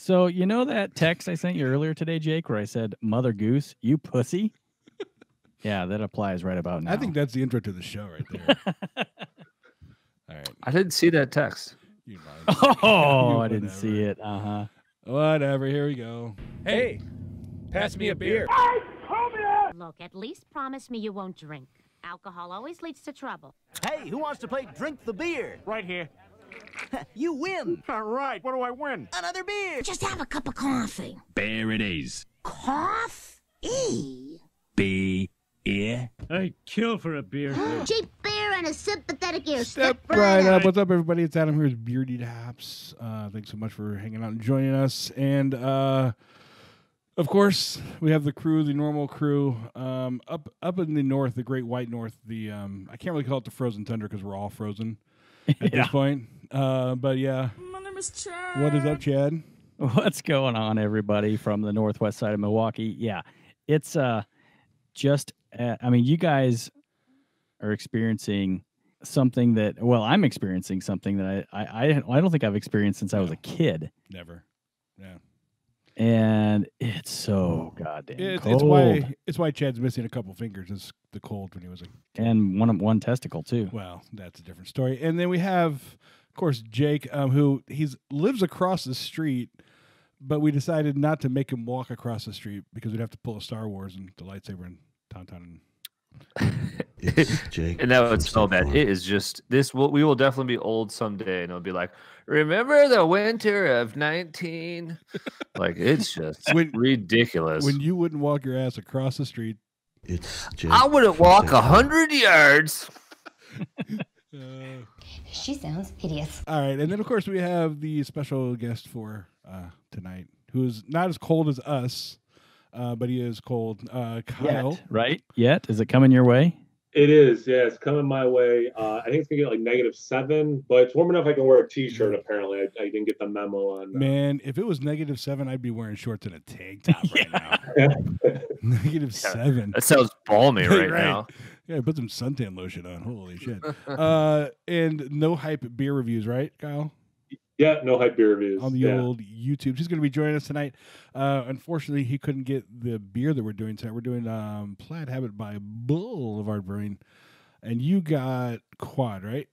So, you know that text I sent you earlier today, Jake, where I said, Mother Goose, you pussy? Yeah, that applies right about now. I think that's the intro to the show right there. All right. I didn't see that text. You Oh, I didn't see it. Uh-huh. Whatever. Here we go. Hey, pass me a beer. Look, at least promise me you won't drink. Alcohol always leads to trouble. Hey, who wants to play Drink the Beer? Right here. You win. All right, what do I win? Another beer. Just have a cup of coffee. There it is. Coffee? Beer. I'd kill for a beer. Cheap beer and a sympathetic ear. Step right up. What's up, everybody? It's Adam here with Beardy Taps. Thanks so much for hanging out and joining us. And, of course, we have the crew, the normal crew, up in the north, the Great White North. The I can't really call it the Frozen Tundra because we're all frozen at this point. But yeah. My name is Chad. What is up, Chad? What's going on, everybody, from the northwest side of Milwaukee? Yeah, it's just, I mean, you guys are experiencing something that, well, I'm experiencing something that I don't think I've experienced since I was a kid. Never. Yeah. And it's so goddamn cold. It's why Chad's missing a couple fingers. It's the cold when he was and one testicle too. Well, that's a different story. And then we have, of course, Jake, who lives across the street, but we decided not to make him walk across the street because we'd have to pull a Star Wars and the lightsaber and Tauntaun. Jake, and that would so bad. It is just this. We will definitely be old someday, and it'll be like, remember the winter of 19? Like, it's just ridiculous. When you wouldn't walk your ass across the street, it's Jake. I wouldn't walk 100 yards. She sounds hideous. All right, and then of course we have the special guest for tonight, who is not as cold as us. But he is cold. Kyle. Yet, right? Yet? Is it coming your way? It is, yeah. It's coming my way. I think it's going to get like -7, but it's warm enough I can wear a T-shirt, apparently. I didn't get the memo on Man, if it was -7, I'd be wearing shorts and a tank top right now. -7. That sounds balmy right now. Yeah, put some suntan lotion on. Holy shit. And no hype beer reviews, right, Kyle? Yeah, no hype beer reviews. On the old YouTube. He's going to be joining us tonight. Unfortunately, he couldn't get the beer that we're doing tonight. We're doing Plaid Habit by Boulevard Brewing. And you got Quad, right?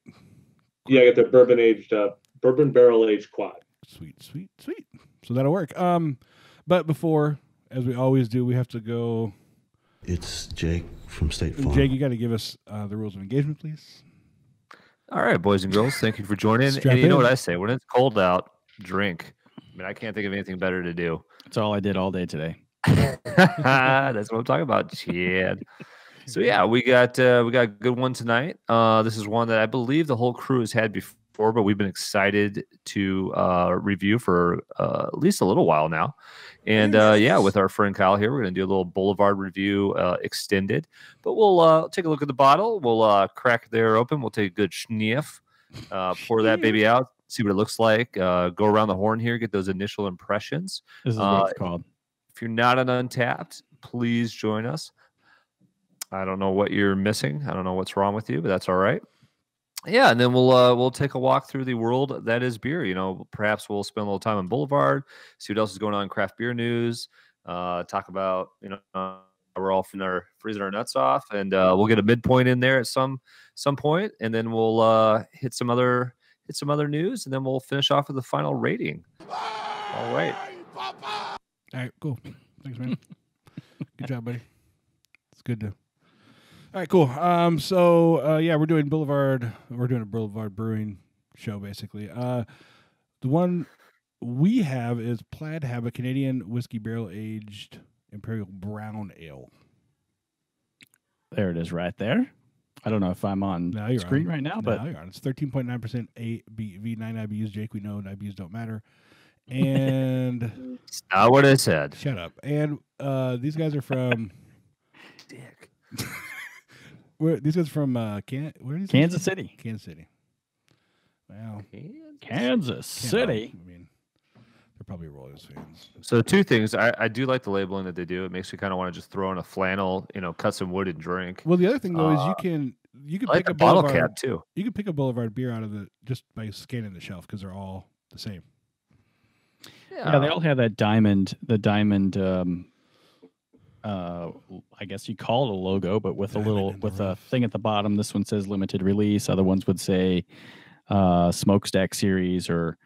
Yeah, I got the bourbon barrel aged Quad. Sweet. So that'll work. But before, as we always do, we have to go. It's Jake from State Farm. Jake, you got to give us the rules of engagement, please. All right, boys and girls, thank you for joining. And you know what I say, when it's cold out, drink. I mean, I can't think of anything better to do. That's all I did all day today. That's what I'm talking about, Chad. So yeah, we got a good one tonight. This is one that I believe the whole crew has had before, but we've been excited to review for at least a little while now. And yeah, with our friend Kyle here, we're going to do a little Boulevard review extended. But we'll take a look at the bottle. We'll crack there open. We'll take a good sniff, pour that baby out, see what it looks like. Go around the horn here, get those initial impressions. This is what it's called. If you're not on Untapped, please join us. I don't know what you're missing. I don't know what's wrong with you, but that's all right. Yeah, and then we'll take a walk through the world that is beer. You know, perhaps we'll spend a little time on Boulevard, see what else is going on in craft beer news. Talk about we're all freezing our nuts off, and we'll get a midpoint in there at some point, and then we'll hit some other news, and then we'll finish off with the final rating. All right. All right, cool. Thanks, man. Good job, buddy. It's good to. All right, cool. So yeah, we're doing Boulevard. We're doing a Boulevard Brewing show, basically. The one we have is Plaid Habit Canadian Whiskey Barrel Aged Imperial Brown Ale. There it is, right there. I don't know if I'm on screen right now, but you're on. It's 13.9% ABV, 9 IBUs. Jake, we know IBUs don't matter. And it's not what I said. Shut up. And these guys are from Dick. These guys from Kansas City. Kansas City. Wow. Kansas City. I mean, they're probably Royals fans. So two things. I do like the labeling that they do. It makes me kind of want to just throw in a flannel, cut some wood and drink. Well, the other thing though is you can pick a bottle Boulevard, cap too. You can pick a Boulevard beer out of just by scanning the shelf because they're all the same. Yeah, they all have that diamond. The diamond. I guess you call it a logo, but with a thing at the bottom. This one says limited release. Other ones would say smokestack series or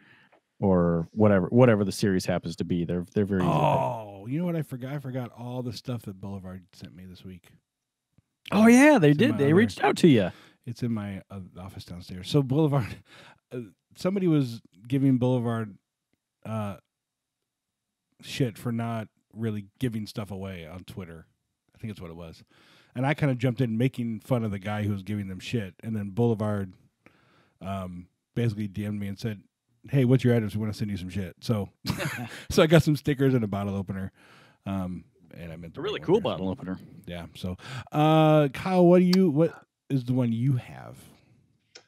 whatever the series happens to be. They're very. Oh, you know what I forgot? I forgot all the stuff that Boulevard sent me this week. Oh yeah, they did. They reached out to you. It's in my office downstairs. So Boulevard, somebody was giving Boulevard shit for not really giving stuff away on Twitter. I think that's what it was. And I kind of jumped in making fun of the guy who was giving them shit. And then Boulevard basically DM'd me and said, hey, what's your address? We want to send you some shit. So so I got some stickers and a bottle opener. And I meant a really cool bottle opener. Yeah. So Kyle, what is the one you have?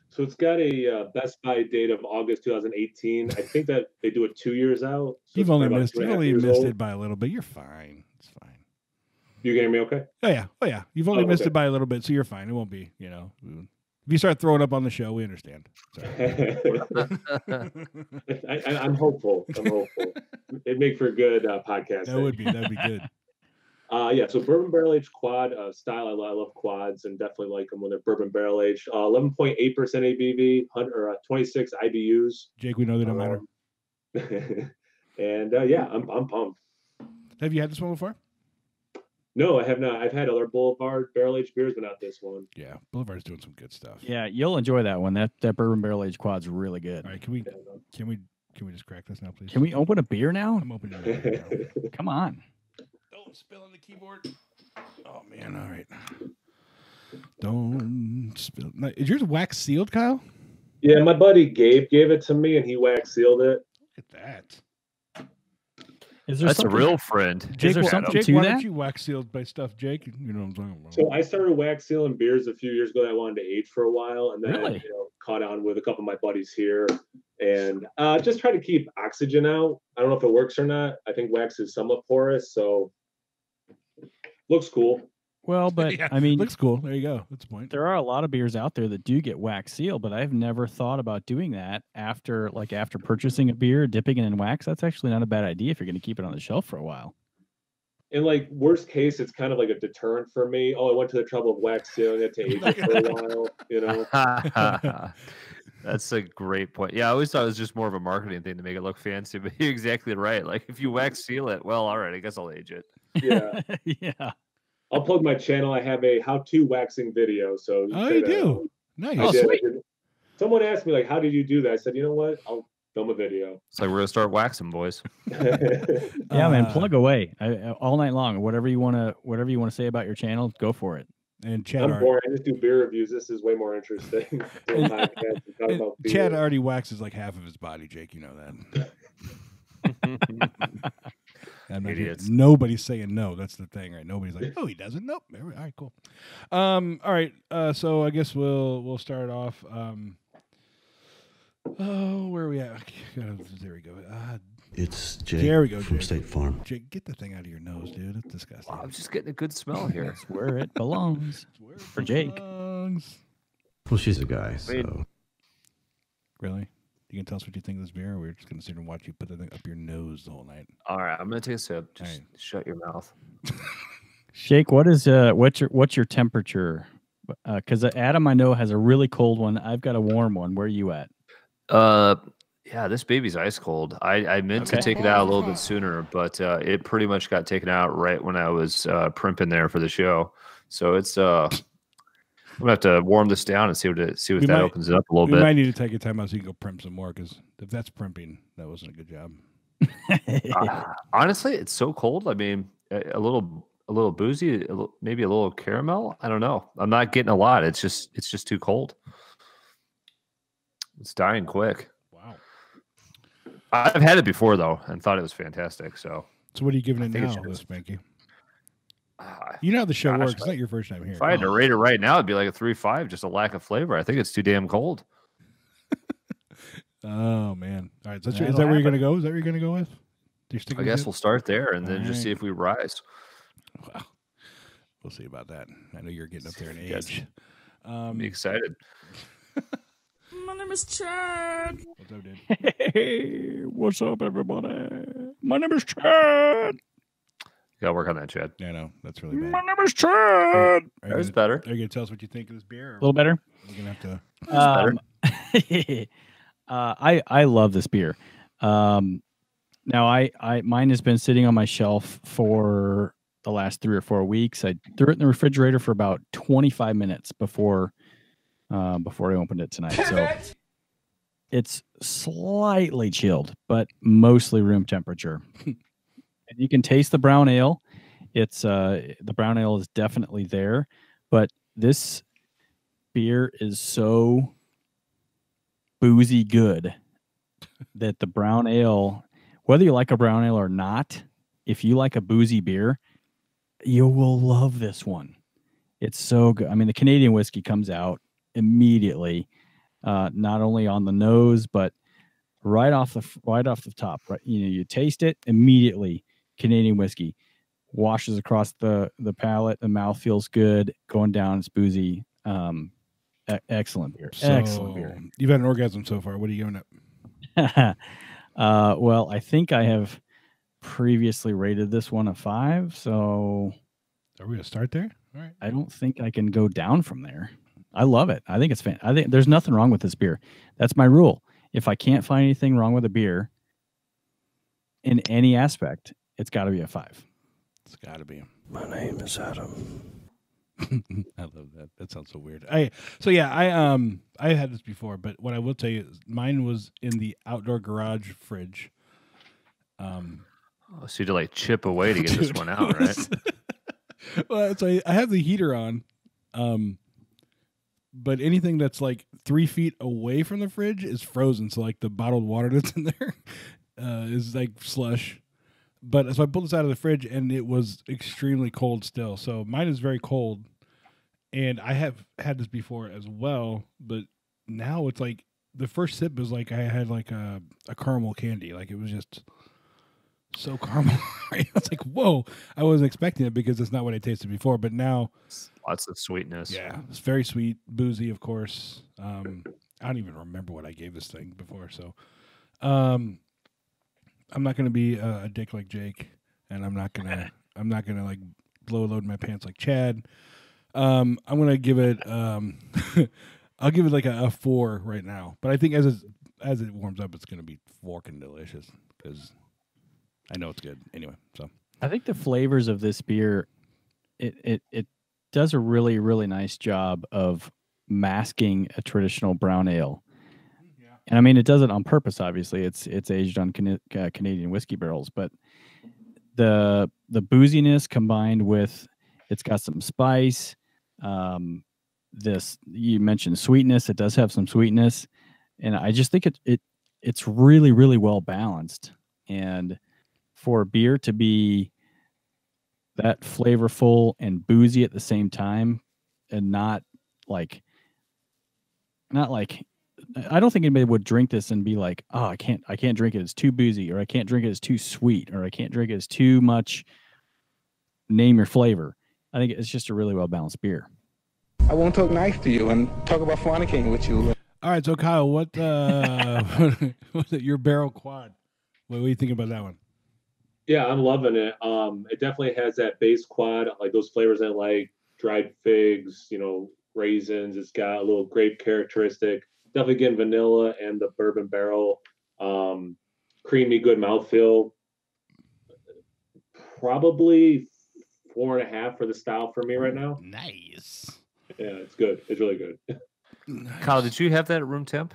So it's got a Best Buy date of August 2018. I think that they do it 2 years out. So You've only missed it by a little bit. You're fine. It's fine. You hear me okay? Oh yeah. You've only missed it by a little bit, so you're fine. It won't be, if you start throwing up on the show, we understand. I'm hopeful. It'd make for a good podcast. That'd be good. Yeah, so bourbon barrel aged quad style. I love quads and definitely like them when they're bourbon barrel aged. 11.8% ABV, 26 IBUs. Jake, we know they don't matter. And yeah, I'm pumped. Have you had this one before? No, I have not. I've had other Boulevard barrel aged beers, but not this one. Yeah, Boulevard's doing some good stuff. Yeah, you'll enjoy that one. That bourbon barrel aged quad's really good. All right, can we just crack this now, please? Can we open a beer now? I'm opening a beer now. Come on. Don't spill on the keyboard. Oh man, all right. Don't spill. Now, is yours wax sealed, Kyle? Yeah, my buddy Gabe gave it to me, and he wax sealed it. Look at that. That's a real friend. Jake, is there something Jake, to why that? don't you wax sealed my stuff, Jake? You know what I'm talking about. So I started wax sealing beers a few years ago that I wanted to age for a while, and then Really? I caught on with a couple of my buddies here, and just try to keep oxygen out. I don't know if it works or not. I think wax is somewhat porous, so looks cool. Well, but Yeah, I mean, looks cool. There you go. That's the point. there are a lot of beers out there that do get wax sealed, but I've never thought about doing that after purchasing a beer, dipping it in wax. That's actually not a bad idea if you're going to keep it on the shelf for a while. And like worst case, it's kind of like a deterrent for me. Oh, I went to the trouble of wax sealing it to age it for a while, That's a great point. Yeah, I always thought it was just more of a marketing thing to make it look fancy, but you're exactly right. Like if you wax seal it, well, all right, I guess I'll age it. Yeah. Yeah. I'll plug my channel. I have a how-to waxing video. So You do? Nice. I did. Someone asked me, like, how did you do that? I said, you know what? I'll film a video. It's like we're gonna start waxing, boys. Yeah, man, plug away all night long. Whatever you want to say about your channel, go for it. And Chad, I'm boring. I just do beer reviews. This is way more interesting. Chad already waxes like half of his body, Jake. You know that. Idiots. Nobody's saying no. That's the thing, right? Nobody's like, oh, he doesn't. Nope. All right, cool. All right. So I guess we'll start off. Where are we at? There we go. It's Jake there we go, from Jake. State Farm. Jake, get the thing out of your nose, dude. It's disgusting. Wow, I'm just getting a good smell here. That's where it belongs. For Jake. Well, she's a guy, so. Really? You can tell us what you think of this beer, or we're just going to sit and watch you put the thing up your nose the whole night. All right, I'm gonna take a sip. Just All right. shut your mouth. Jake, what's your temperature? Because Adam I know has a really cold one. I've got a warm one. Where are you at? Yeah, this baby's ice cold. I meant to take it out a little bit sooner, but it pretty much got taken out right when I was primping there for the show. So it's I'm gonna have to warm this down and see if that opens it up a little bit. We might need to take a time out so you can go primp some more, because if that's primping, that wasn't a good job. Honestly, it's so cold. I mean, a little boozy, maybe a little caramel. I don't know. I'm not getting a lot. It's just too cold. It's dying quick. Wow. I've had it before though and thought it was fantastic. So what are you giving it think now, it should. Spanky? You know how the show works. It's not your first time here. If I had to rate it right now, it'd be like a 3.5, just a lack of flavor. I think it's too damn cold. Oh man! All right, is that where you're gonna go? Is that where you're gonna go with? I guess we'll start there and then just see if we rise. Well, we'll see about that. I know you're getting up there in Yes. age. Be excited. My name is Chad. What's up, dude? Hey, what's up, everybody? My name is Chad. You gotta work on that, Chad. Yeah, no, that's really bad. My name is Chad. That was better. Are you gonna tell us what you think of this beer? A little better. We're gonna have to. I love this beer. Now mine has been sitting on my shelf for the last 3 or 4 weeks. I threw it in the refrigerator for about 25 minutes before I opened it tonight. So it's slightly chilled, but mostly room temperature. And you can taste the brown ale. It's the brown ale is definitely there, but this beer is so boozy good that the brown ale, whether you like a brown ale or not, if you like a boozy beer, you will love this one. It's so good. I mean, the Canadian whiskey comes out immediately, not only on the nose, but right off the top. Right, you taste it immediately. Canadian whiskey washes across the palate. The mouth feels good. Going down, it's boozy. Excellent beer. Excellent beer. You've had an orgasm so far. What are you giving it? Well, I think I have previously rated this one a 5. So are we gonna start there? All right. I don't think I can go down from there. I love it. I think it's fantastic. I think there's nothing wrong with this beer. That's my rule. If I can't find anything wrong with a beer in any aspect, it's got to be a 5. It's got to be. My name is Adam. I love that. That sounds so weird. I had this before, but what I will tell you is mine was in the outdoor garage fridge. So you had to like chip away to get this one out, right? Well, so I have the heater on, but anything that's like 3 feet away from the fridge is frozen. So like the bottled water that's in there is like slush. But so I pulled this out of the fridge and it was extremely cold still. So mine is very cold, and I have had this before as well. But now it's like the first sip is like I had like a caramel candy. Like it was just so caramel. I was like, whoa! I wasn't expecting it because it's not what I tasted before. But now, lots of sweetness. Yeah, it's very sweet, boozy, of course. I don't even remember what I gave this thing before. So, I'm not gonna be a dick like Jake, and I'm not gonna like blow load my pants like Chad. I'm gonna give it. I'll give it like a 4 right now. But I think as it warms up, it's gonna be forking delicious because I know it's good anyway. So I think the flavors of this beer, it does a really, really nice job of masking a traditional brown ale. And I mean, it does it on purpose. Obviously, it's aged on Canadian whiskey barrels, but the booziness combined with it's got some spice. This you mentioned sweetness. It does have some sweetness, and I just think it's really, really well balanced. And for a beer to be that flavorful and boozy at the same time, and not like. I don't think anybody would drink this and be like, "Oh, I can't drink it. It's too boozy," or "I can't drink it. It's too sweet," or "I can't drink it. It's too much." Name your flavor. I think it's just a really well balanced beer. I won't talk nice to you and talk about fornicating with you. All right, so Kyle, what was it? Your barrel quad? What do you think about that one? Yeah, I'm loving it. It definitely has that base quad, like those flavors I like, dried figs, raisins. It's got a little grape characteristic. Definitely getting vanilla and the bourbon barrel. Creamy, good mouthfeel. Probably 4.5 for the style for me right now. Nice. Yeah, it's good. It's really good. Nice. Kyle, did you have that at room temp?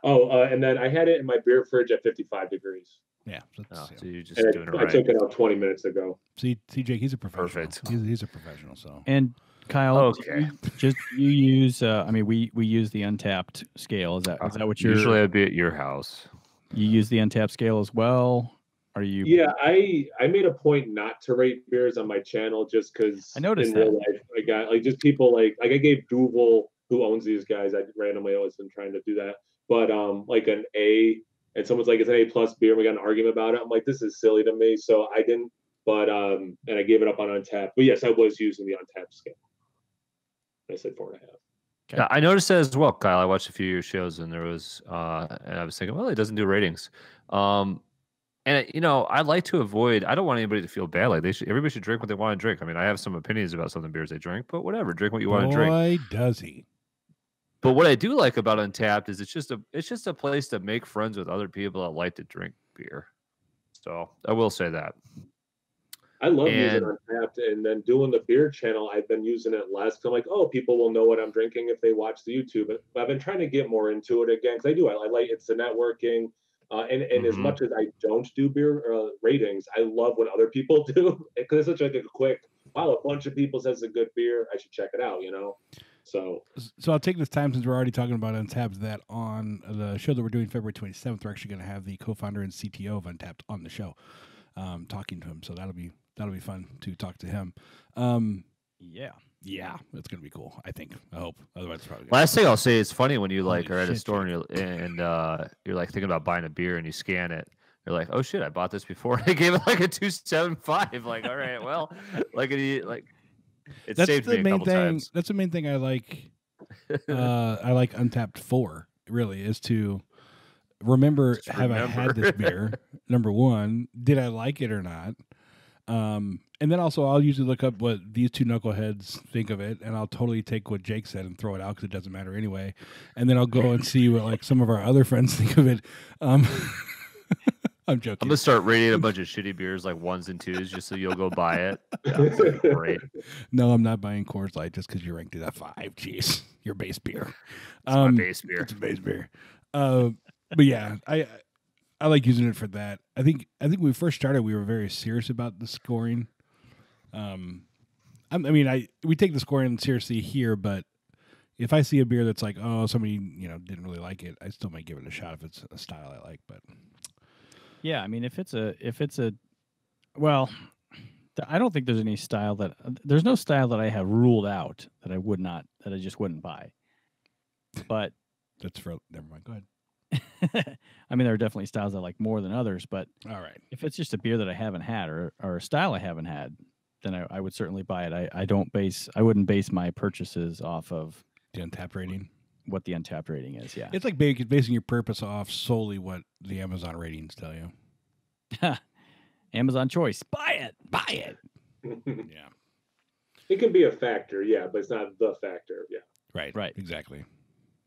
Oh, and then I had it in my beer fridge at 55 degrees. Yeah. So you're just And doing it I right. took it out 20 minutes ago. See, Jake, he's a professional. Perfect. He's a professional. So. And Kyle, Okay. you use. I mean, we use the Untapped scale. Is that what you're? Usually I'd be at your house. You use the Untapped scale as well. Are you? Yeah, I made a point not to rate beers on my channel just because I noticed in real life I got like just people like I gave Duval, who owns these guys. I randomly always been trying to do that, but like an A, and someone's like it's an A+ beer. And we got an argument about it. I'm like, this is silly to me, so I didn't. But and I gave it up on Untapped. But yes, I was using the Untapped scale. I said 4.5. Okay. Yeah, I noticed that as well, Kyle. I watched a few of your shows, and there was, and I was thinking, well, he doesn't do ratings. And I like to avoid. I don't want anybody to feel bad. Like everybody should drink what they want to drink. I mean, I have some opinions about some of the beers they drink, but whatever, drink what you want to drink. Boy, does he! But what I do like about Untapped is it's just a place to make friends with other people that like to drink beer. So I will say that. I love using Untapped, and then doing the beer channel, I've been using it less. I'm like, oh, people will know what I'm drinking if they watch the YouTube. But I've been trying to get more into it again because I do. I like it's the networking, and as much as I don't do beer ratings, I love when other people do because it's such like a quick. Wow, a bunch of people says it's a good beer. I should check it out. So I'll take this time since we're already talking about Untapped that on the show that we're doing February 27th, we're actually going to have the co-founder and CTO of Untapped on the show, talking to him. So that'll be fun to talk to him. Yeah, that's gonna be cool. I think. I hope. Otherwise, it's probably. Last thing I'll say is funny when you are at a store and you're like thinking about buying a beer and you scan it. You're like, oh shit, I bought this before. They gave it like a 2.75. Like, all right, well, it saved me a couple times. That's the main thing I like. I like Untapped for really is to remember have I had this beer. Number one, did I like it or not? And then also I'll usually look up what these two knuckleheads think of it, and I'll totally take what Jake said and throw it out because it doesn't matter anyway. And then I'll go and see what like some of our other friends think of it. I'm joking. I'm gonna start rating a bunch of shitty beers like 1s and 2s just so you'll go buy it. That's great. No, I'm not buying Coors Light just because you ranked it at 5. Jeez, your base beer. It's my base beer. It's a base beer. But yeah, I like using it for that. I think when we first started, we were very serious about the scoring. We take the scoring seriously here, but if I see a beer that's like, oh, somebody didn't really like it, I still might give it a shot if it's a style I like. But yeah, I mean, if it's a, well, I don't think there's any style there's no style that I have ruled out that I just wouldn't buy. But never mind. Go ahead. I mean, there are definitely styles I like more than others, but all right, if it's just a beer that I haven't had or a style I haven't had, then I would certainly buy it. I wouldn't base my purchases off of the Untapped rating. What the Untapped rating is, yeah. It's like basing your purpose off solely what the Amazon ratings tell you. Amazon choice, buy it. Yeah, it can be a factor, yeah, but it's not the factor, yeah. Right, exactly.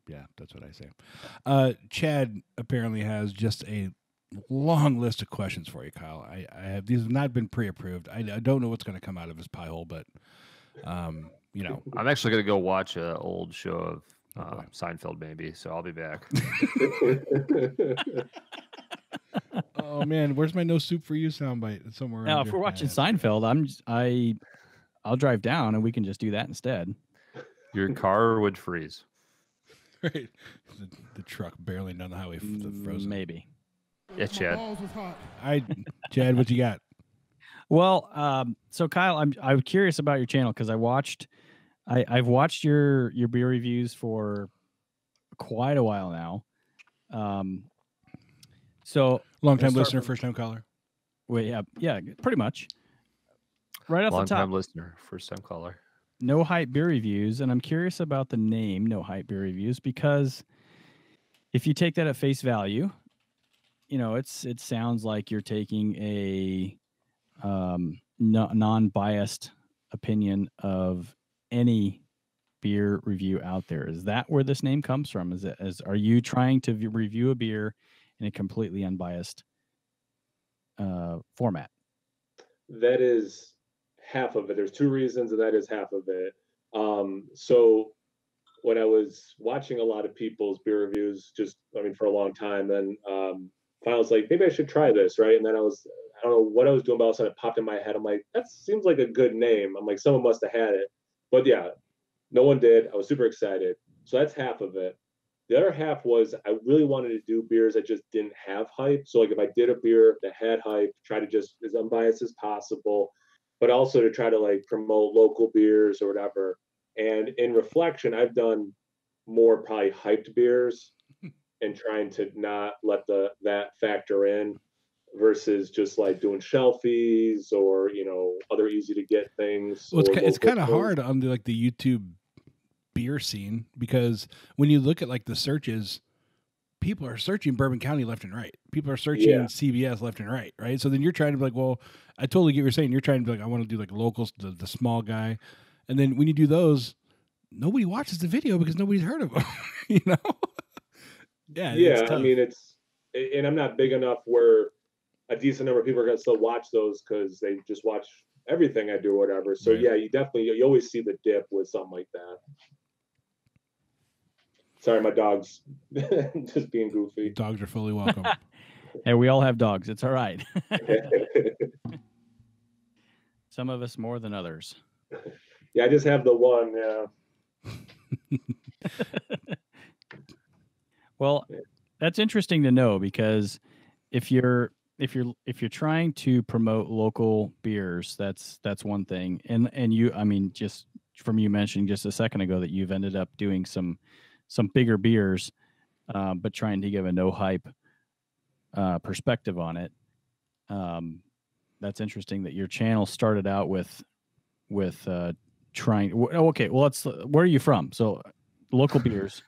Yeah, that's what I say. Chad apparently has just a long list of questions for you, Kyle. These have not been pre-approved. I don't know what's going to come out of his pie hole, but I'm actually going to go watch an old show of Seinfeld, maybe. So I'll be back. Oh man, where's my no soup for you soundbite? It's somewhere. Now, if we're watching Seinfeld, I'll drive down and we can just do that instead. Your car would freeze. Right, the truck barely on the highway, frozen. Maybe. Yeah, Chad. Chad, what you got? Well, so Kyle, I'm curious about your channel because I've watched your beer reviews for quite a while now. So long time listener, first time caller. Well, yeah, pretty much. Right off the top, long time listener, first time caller. No Hype Beer Reviews, and I'm curious about the name No Hype Beer Reviews because if you take that at face value, it sounds like you're taking a non-biased opinion of any beer review out there. Is that where this name comes from? Are you trying to review a beer in a completely unbiased format? That is half of it. There's 2 reasons, and that is half of it. So when I was watching a lot of people's beer reviews, for a long time, then finally I was like, maybe I should try this, right? And then I don't know what I was doing, but all of a sudden it popped in my head. I'm like, that seems like a good name. I'm like, someone must have had it. But yeah, no one did. I was super excited. So that's half of it. The other half was I really wanted to do beers that just didn't have hype. So like if I did a beer that had hype, try to just as unbiased as possible, but also to try to like promote local beers or whatever. And in reflection, I've done more probably hyped beers and trying to not let that factor in versus just like doing shelfies or, other easy to get things. Well, it's kind of hard on the YouTube beer scene, because when you look at like the searches, people are searching Bourbon County left and right. People are searching CBS left and right, right? So then you're trying to be like, well, I totally get what you're saying. You're trying to be like, I want to do like locals, the small guy. And then when you do those, nobody watches the video because nobody's heard of them, you know? Yeah, I mean, and I'm not big enough where a decent number of people are going to still watch those because they just watch everything I do or whatever. So yeah, you always see the dip with something like that. Sorry, my dog's just being goofy. Dogs are fully welcome. Hey, we all have dogs. It's all right. Some of us more than others. Yeah, I just have the one. Yeah. Well, that's interesting to know, because if you're trying to promote local beers, that's one thing. And you, I mean, just from you mentioning just a second ago that you've ended up doing some bigger beers, but trying to give a no hype perspective on it. That's interesting that your channel started out with trying. Okay, well, where are you from? So local beers.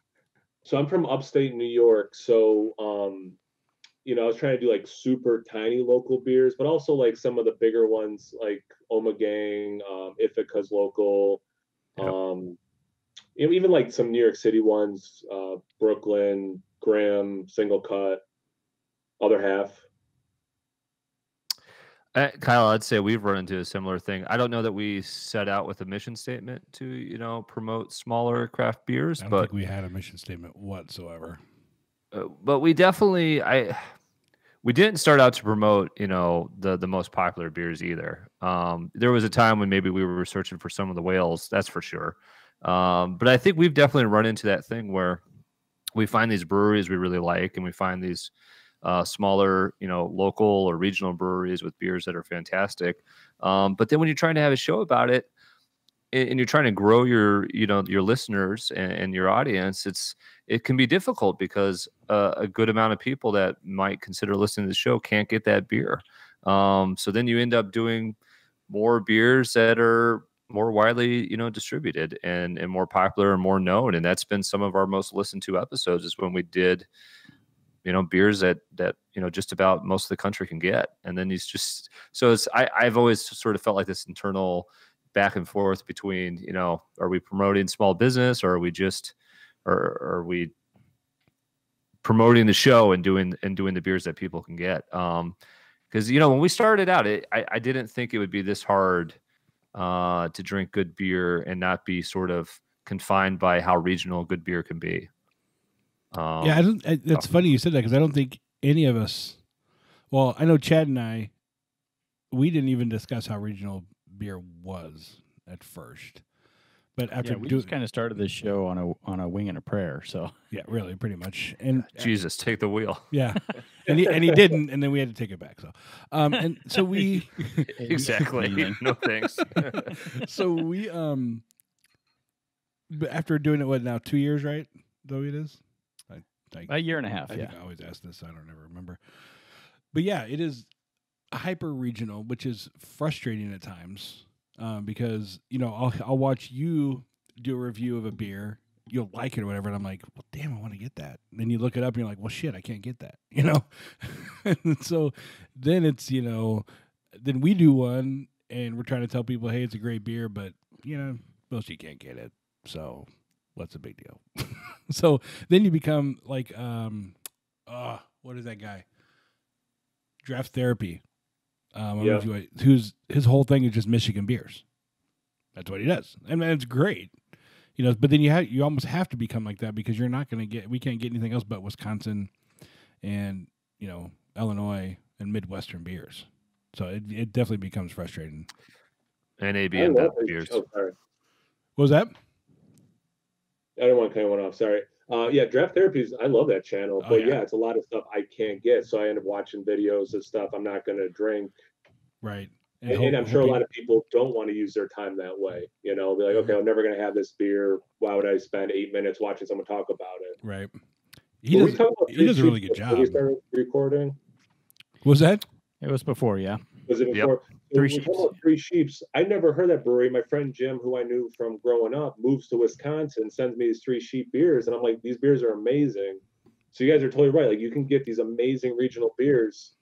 So I'm from upstate New York. So, I was trying to do like super tiny local beers, but also like some of the bigger ones like Omegang, Ithaca's local, even like some New York City ones, Brooklyn, Grimm, Single Cut, Other Half. Kyle, I'd say we've run into a similar thing. I don't know that we set out with a mission statement to, promote smaller craft beers, I don't but think we had a mission statement whatsoever. But we definitely, we didn't start out to promote, the most popular beers either. There was a time when maybe we were searching for some of the whales, that's for sure. But I think we've definitely run into that thing where we find these breweries we really like, and we find these smaller, local or regional breweries with beers that are fantastic. But then when you're trying to have a show about it, and you're trying to grow your listeners and your audience, it can be difficult because a good amount of people that might consider listening to the show can't get that beer. So then you end up doing more beers that are more widely, distributed and more popular and more known. And that's been some of our most listened to episodes, is when we did, beers that just about most of the country can get. And then I've always sort of felt like this internal back and forth between, are we promoting small business, or are we promoting the show and doing the beers that people can get? Because, when we started out, I didn't think it would be this hard to drink good beer and not be sort of confined by how regional good beer can be. It's funny you said that, because I don't think any of us, well, I know Chad and I, we didn't even discuss how regional beer was at first. But after we just kind of started this show on a wing and a prayer. So yeah, really, pretty much. And Jesus, take the wheel. Yeah, and he didn't, and then we had to take it back. So, and so we exactly. No thanks. So we after doing it, what now, 2 years, right? Though it is. A year and a half. I think I always ask this. I don't ever remember. But yeah, it is hyper regional, which is frustrating at times, because I'll watch you do a review of a beer, you'll like it or whatever, and I'm like, well, damn, I want to get that. And then you look it up and you're like, well, shit, I can't get that, And so then it's then we do one and we're trying to tell people, hey, it's a great beer, but most you can't get it, so what's the big deal? So then you become like, what is that guy? Draft Therapy. Who's his whole thing is just Michigan beers. That's what he does, and it's great, But then you almost have to become like that, because you're not going to get. We can't get anything else but Wisconsin, and Illinois and Midwestern beers. So it definitely becomes frustrating. And ABM beers. Oh, sorry. What was that? I don't want to cut one off. Sorry. Draft Therapies. I love that channel, but it's a lot of stuff I can't get, so I end up watching videos of stuff I'm not going to drink. Right. And I'm sure a lot of people don't want to use their time that way. Be like, okay, I'm never going to have this beer. Why would I spend 8 minutes watching someone talk about it? Right. He does a really good job. We started recording. Was that? It was before, yeah. Was it Yep. before? Three We're Sheeps. talking about Three Sheeps. I never heard that brewery. My friend Jim, who I knew from growing up, moves to Wisconsin, sends me these Three Sheep beers, and I'm like, these beers are amazing. So you guys are totally right. Like, you can get these amazing regional beers.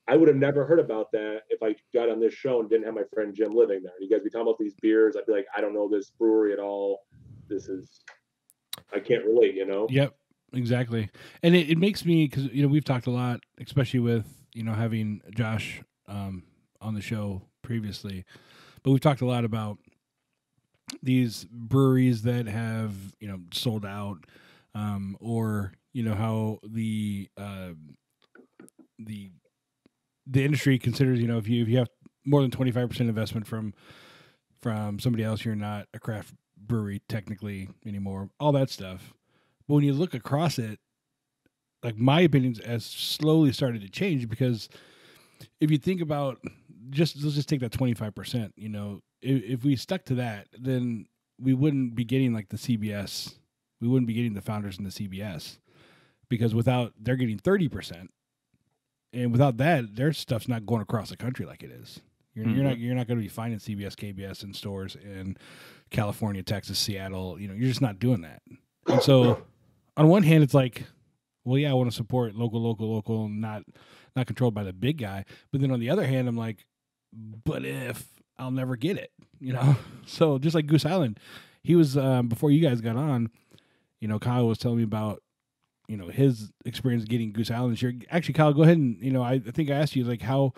I would have never heard about that if I got on this show and didn't have my friend Jim living there. You guys be talking about these beers. I'd be like, I don't know this brewery at all. I can't relate, you know? Yep, exactly. And it makes me, because, we've talked a lot, especially with, having Josh on the show previously, but we've talked a lot about these breweries that have, sold out, or, how the industry considers, if you have more than 25% investment from somebody else, you're not a craft brewery technically anymore, all that stuff. But when you look across it, like, my opinions has slowly started to change, because if you think about let's just take that 25%, if we stuck to that, then we wouldn't be getting like the CBS, we wouldn't be getting the Founders and the CBS, because they're getting 30%. And without that, their stuff's not going across the country like it is. You're not going to be finding CBS, KBS in stores in California, Texas, Seattle. You're just not doing that. And so, on one hand, it's like, well, yeah, I want to support local, not controlled by the big guy. But then on the other hand, I'm like, but if I'll never get it, So just like Goose Island, he was before you guys got on. Kyle was telling me about, his experience getting Goose Island this year. Actually, Kyle, go ahead and, I think I asked you, like, how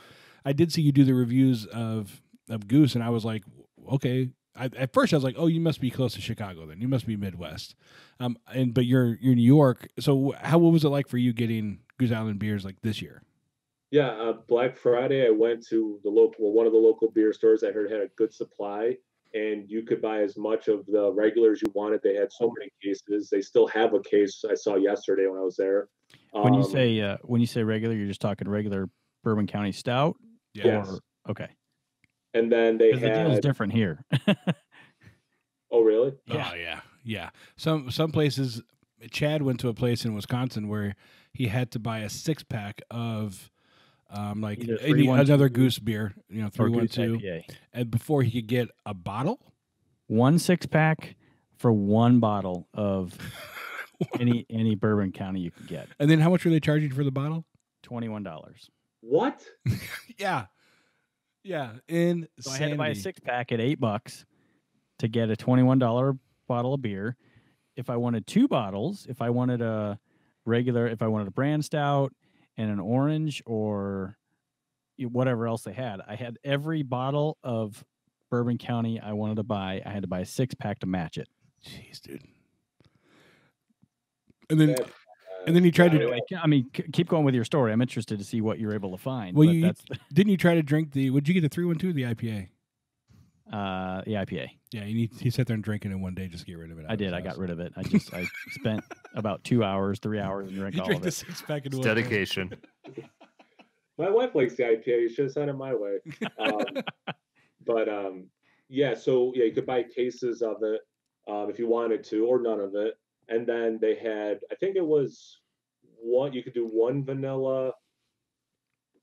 I did see you do the reviews of Goose, and I was like, okay. At first I was like, oh, you must be close to Chicago then. You must be Midwest. But you're New York. So what was it like for you getting Goose Island beers like this year? Yeah, Black Friday, I went to one of the local beer stores. I heard had a good supply, and you could buy as much of the regulars you wanted. They had so many cases. They still have a case I saw yesterday when I was there. When you say regular, you're just talking regular Bourbon County Stout? Yes. Okay. And then the deal's different here. Oh, really? Yeah. Oh, yeah. Some places, Chad went to a place in Wisconsin where he had to buy a 6-pack of another Goose beer, 312, and before he could get a bottle. 1 6-pack for 1 bottle of any Bourbon County you could get. And then how much were they charging for the bottle? $21. What? Yeah. Insanity. So I had to buy a 6-pack at $8 to get a $21 bottle of beer. If I wanted 2 bottles, if I wanted a brand stout and an orange or whatever else they had, I had every bottle of Bourbon County I wanted to buy. I had to buy a 6-pack to match it. Jeez, dude. And then you tried to. I mean, keep going with your story. I'm interested to see what you're able to find. Well, didn't you try to drink would you get the 312, the IPA? The IPA. Yeah, he sat there and drank it in one day just to get rid of it. I did. I got rid of it. I spent about 2 hours, 3 hours, and drank all of it. The 6-pack in one dedication. My wife likes the IPA. You should have sent it my way. So you could buy cases of it if you wanted to, or none of it. And then they had, I think it was you could do 1 vanilla,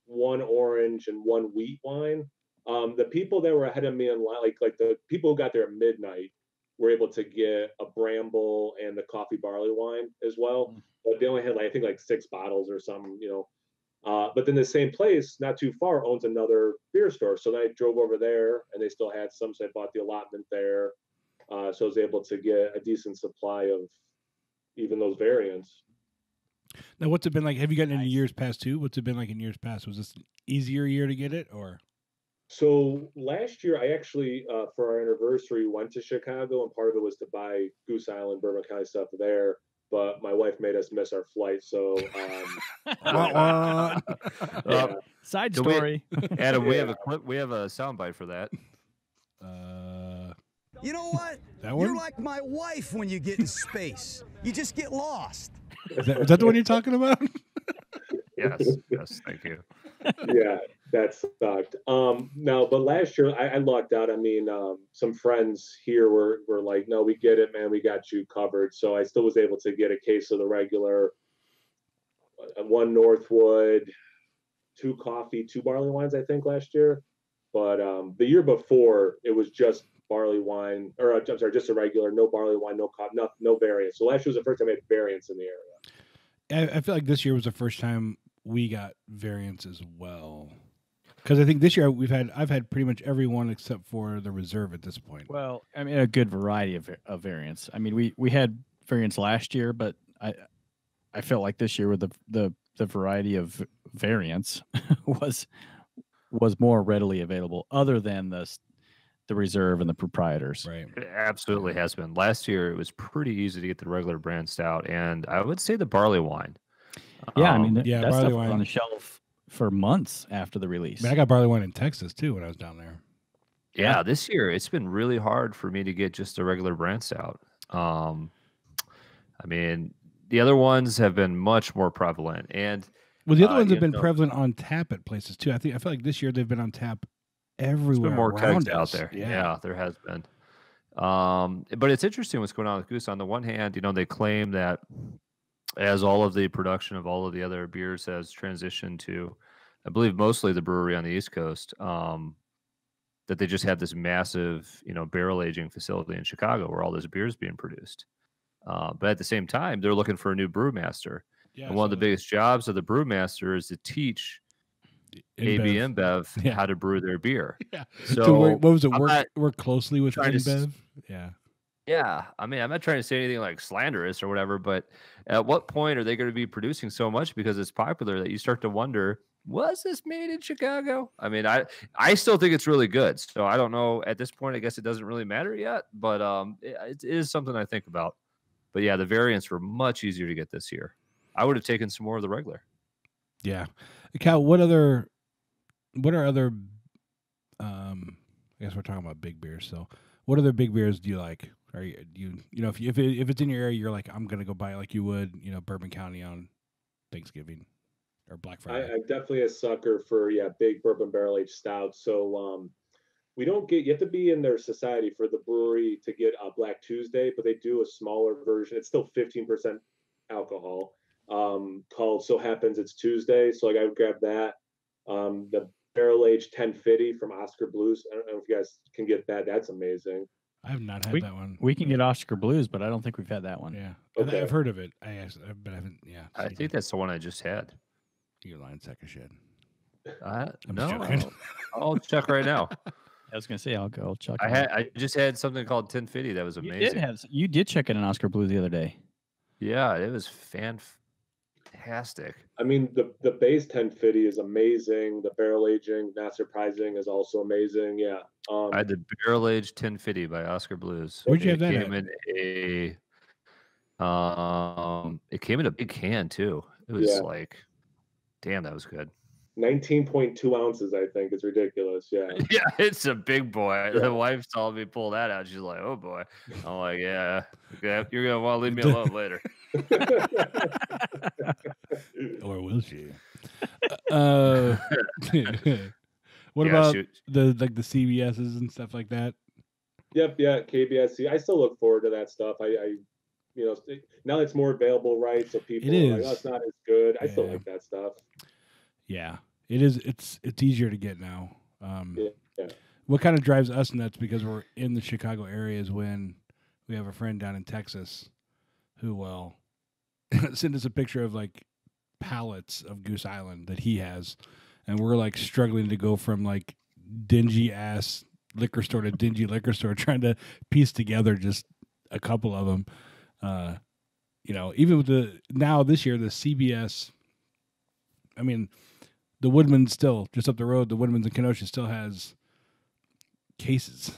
1 orange, and 1 wheat wine. The people that were ahead of me in line, like the people who got there at midnight, were able to get a Bramble and the coffee barley wine as well. But they only had I think 6 bottles or something, But then the same place, not too far, owns another beer store. So then I drove over there, and they still had some, so I bought the allotment there. So I was able to get a decent supply of even those variants. Now, what's it been like? Have you gotten any years past too? What's it been like in years past? Was this an easier year to get it, or? So last year, I actually, for our anniversary, went to Chicago, and part of it was to buy Goose Island, Bourbon County stuff there. But my wife made us miss our flight, so. Side story. Adam, we have a clip. We have a soundbite for that. You know what? You're like my wife when you get in space. You just get lost. Is that the one you're talking about? Yes, thank you. Yeah, that sucked. No, but last year I lucked out. I mean, some friends here were like, no, we get it, man. We got you covered. So I still was able to get a case of the regular, 1 Northwood, 2 coffee, 2 barley wines, I think, last year. But the year before, it was just barley wine, or I'm sorry, just a regular, no barley wine, no coffee, no variants. So last year was the first time I had variants in the area. I feel like this year was the first time we got variants as well. Because I think this year I've had pretty much every one except for the reserve at this point. Well, I mean, a good variety of variants. I mean, we had variants last year, but I felt like this year with the variety of variants was more readily available, other than the reserve and the proprietors. Right. It absolutely has been. Last year, it was pretty easy to get the regular brand stout, and I would say the barley wine. Yeah, I mean, that barley stuff was wine on the shelf for months after the release. I mean, I got barley wine in Texas too when I was down there. Yeah, this year it's been really hard for me to get just a regular brand stout. I mean, the other ones have been much more prevalent, and the other ones have been prevalent on tap at places too. I feel like this year they've been on tap everywhere. There's been more around kegs us. out there. Yeah. Yeah, there has been. But it's interesting what's going on with Goose. On the one hand, they claim that as all of the production of all of the other beers has transitioned to, I believe, mostly the brewery on the East Coast, that they just have this massive, barrel aging facility in Chicago where all this beer is being produced. But at the same time, they're looking for a new brewmaster. Yeah, and one of the biggest jobs of the brewmaster is to teach AB InBev how to brew their beer. Yeah. So what was it? Work closely with InBev? Yeah. Yeah. I mean, I'm not trying to say anything like slanderous or whatever, but at what point are they going to be producing so much because it's popular that you start to wonder, was this made in Chicago? I mean, I still think it's really good. So I don't know. At this point, I guess it doesn't really matter yet, but it is something I think about. But yeah, the variants were much easier to get this year. I would have taken some more of the regular. Yeah. Cal, what are other I guess we're talking about big beers, so what other big beers do you like? Are you if it's in your area, you're like, I'm gonna go buy it like you would, Bourbon County on Thanksgiving or Black Friday? I'm definitely a sucker for big bourbon barrel aged stouts. So we don't get, you have to be in their society for the brewery to get a Black Tuesday, but they do a smaller version. It's still 15% alcohol, called So Happens It's Tuesday. So I would grab that. The barrel aged 1050 from Oscar Blues. I don't know if you guys can get that. That's amazing. I have not had that one. We can get Oscar Blues, but I don't think we've had that one. Yeah. Okay. I've heard of it. But I haven't. Yeah. I think that's the one I just had. You're lying, sack of shit. No, I'll check right now. I was gonna say I'll check. I just had something called 1050 that was amazing. You did check in an Oscar Blues the other day. Yeah, it was fantastic. I mean, the base 1050 is amazing. The barrel aging, not surprising, is also amazing. Yeah. I had the barrel aged 1050 by Oscar Blues. Where'd you have that? It came in a big can too. It was like, damn, that was good. 19.2 ounces, I think. It's ridiculous. Yeah. Yeah, it's a big boy. Yeah. The wife saw me pull that out. She's like, oh boy. I'm like, yeah, you're going to want to leave me alone later. Or will she? What about the CBSs and stuff like that? Yep. Yeah. KBSC. I still look forward to that stuff. I now it's more available, right? So people are like, oh, it's not as good. I still like that stuff. Yeah, it is. It's easier to get now. Yeah. What kind of drives us nuts, because we're in the Chicago area, is when we have a friend down in Texas who will send us a picture of like pallets of Goose Island that he has, and we're like struggling to go from like dingy ass liquor store to dingy liquor store, trying to piece together just a couple of them. Even with this year, the CBS, I mean, the Woodman's still just up the road. The Woodman's in Kenosha still has cases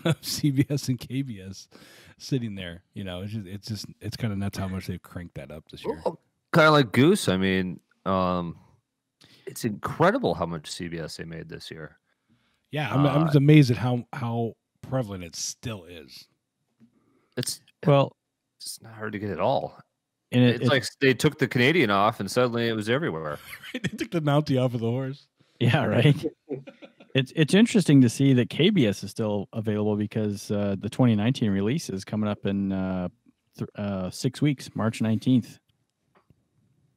of CBS and KBS sitting there. It's kind of nuts how much they've cranked that up this year. Well, kind of like Goose. I mean, it's incredible how much CBS they made this year. Yeah, I'm just amazed at how prevalent it still is. It's not hard to get at all. And it's like they took the Canadian off and suddenly it was everywhere. They took the Mountie off of the horse. Yeah, right. It's interesting to see that KBS is still available, because the 2019 release is coming up in 6 weeks, March 19th.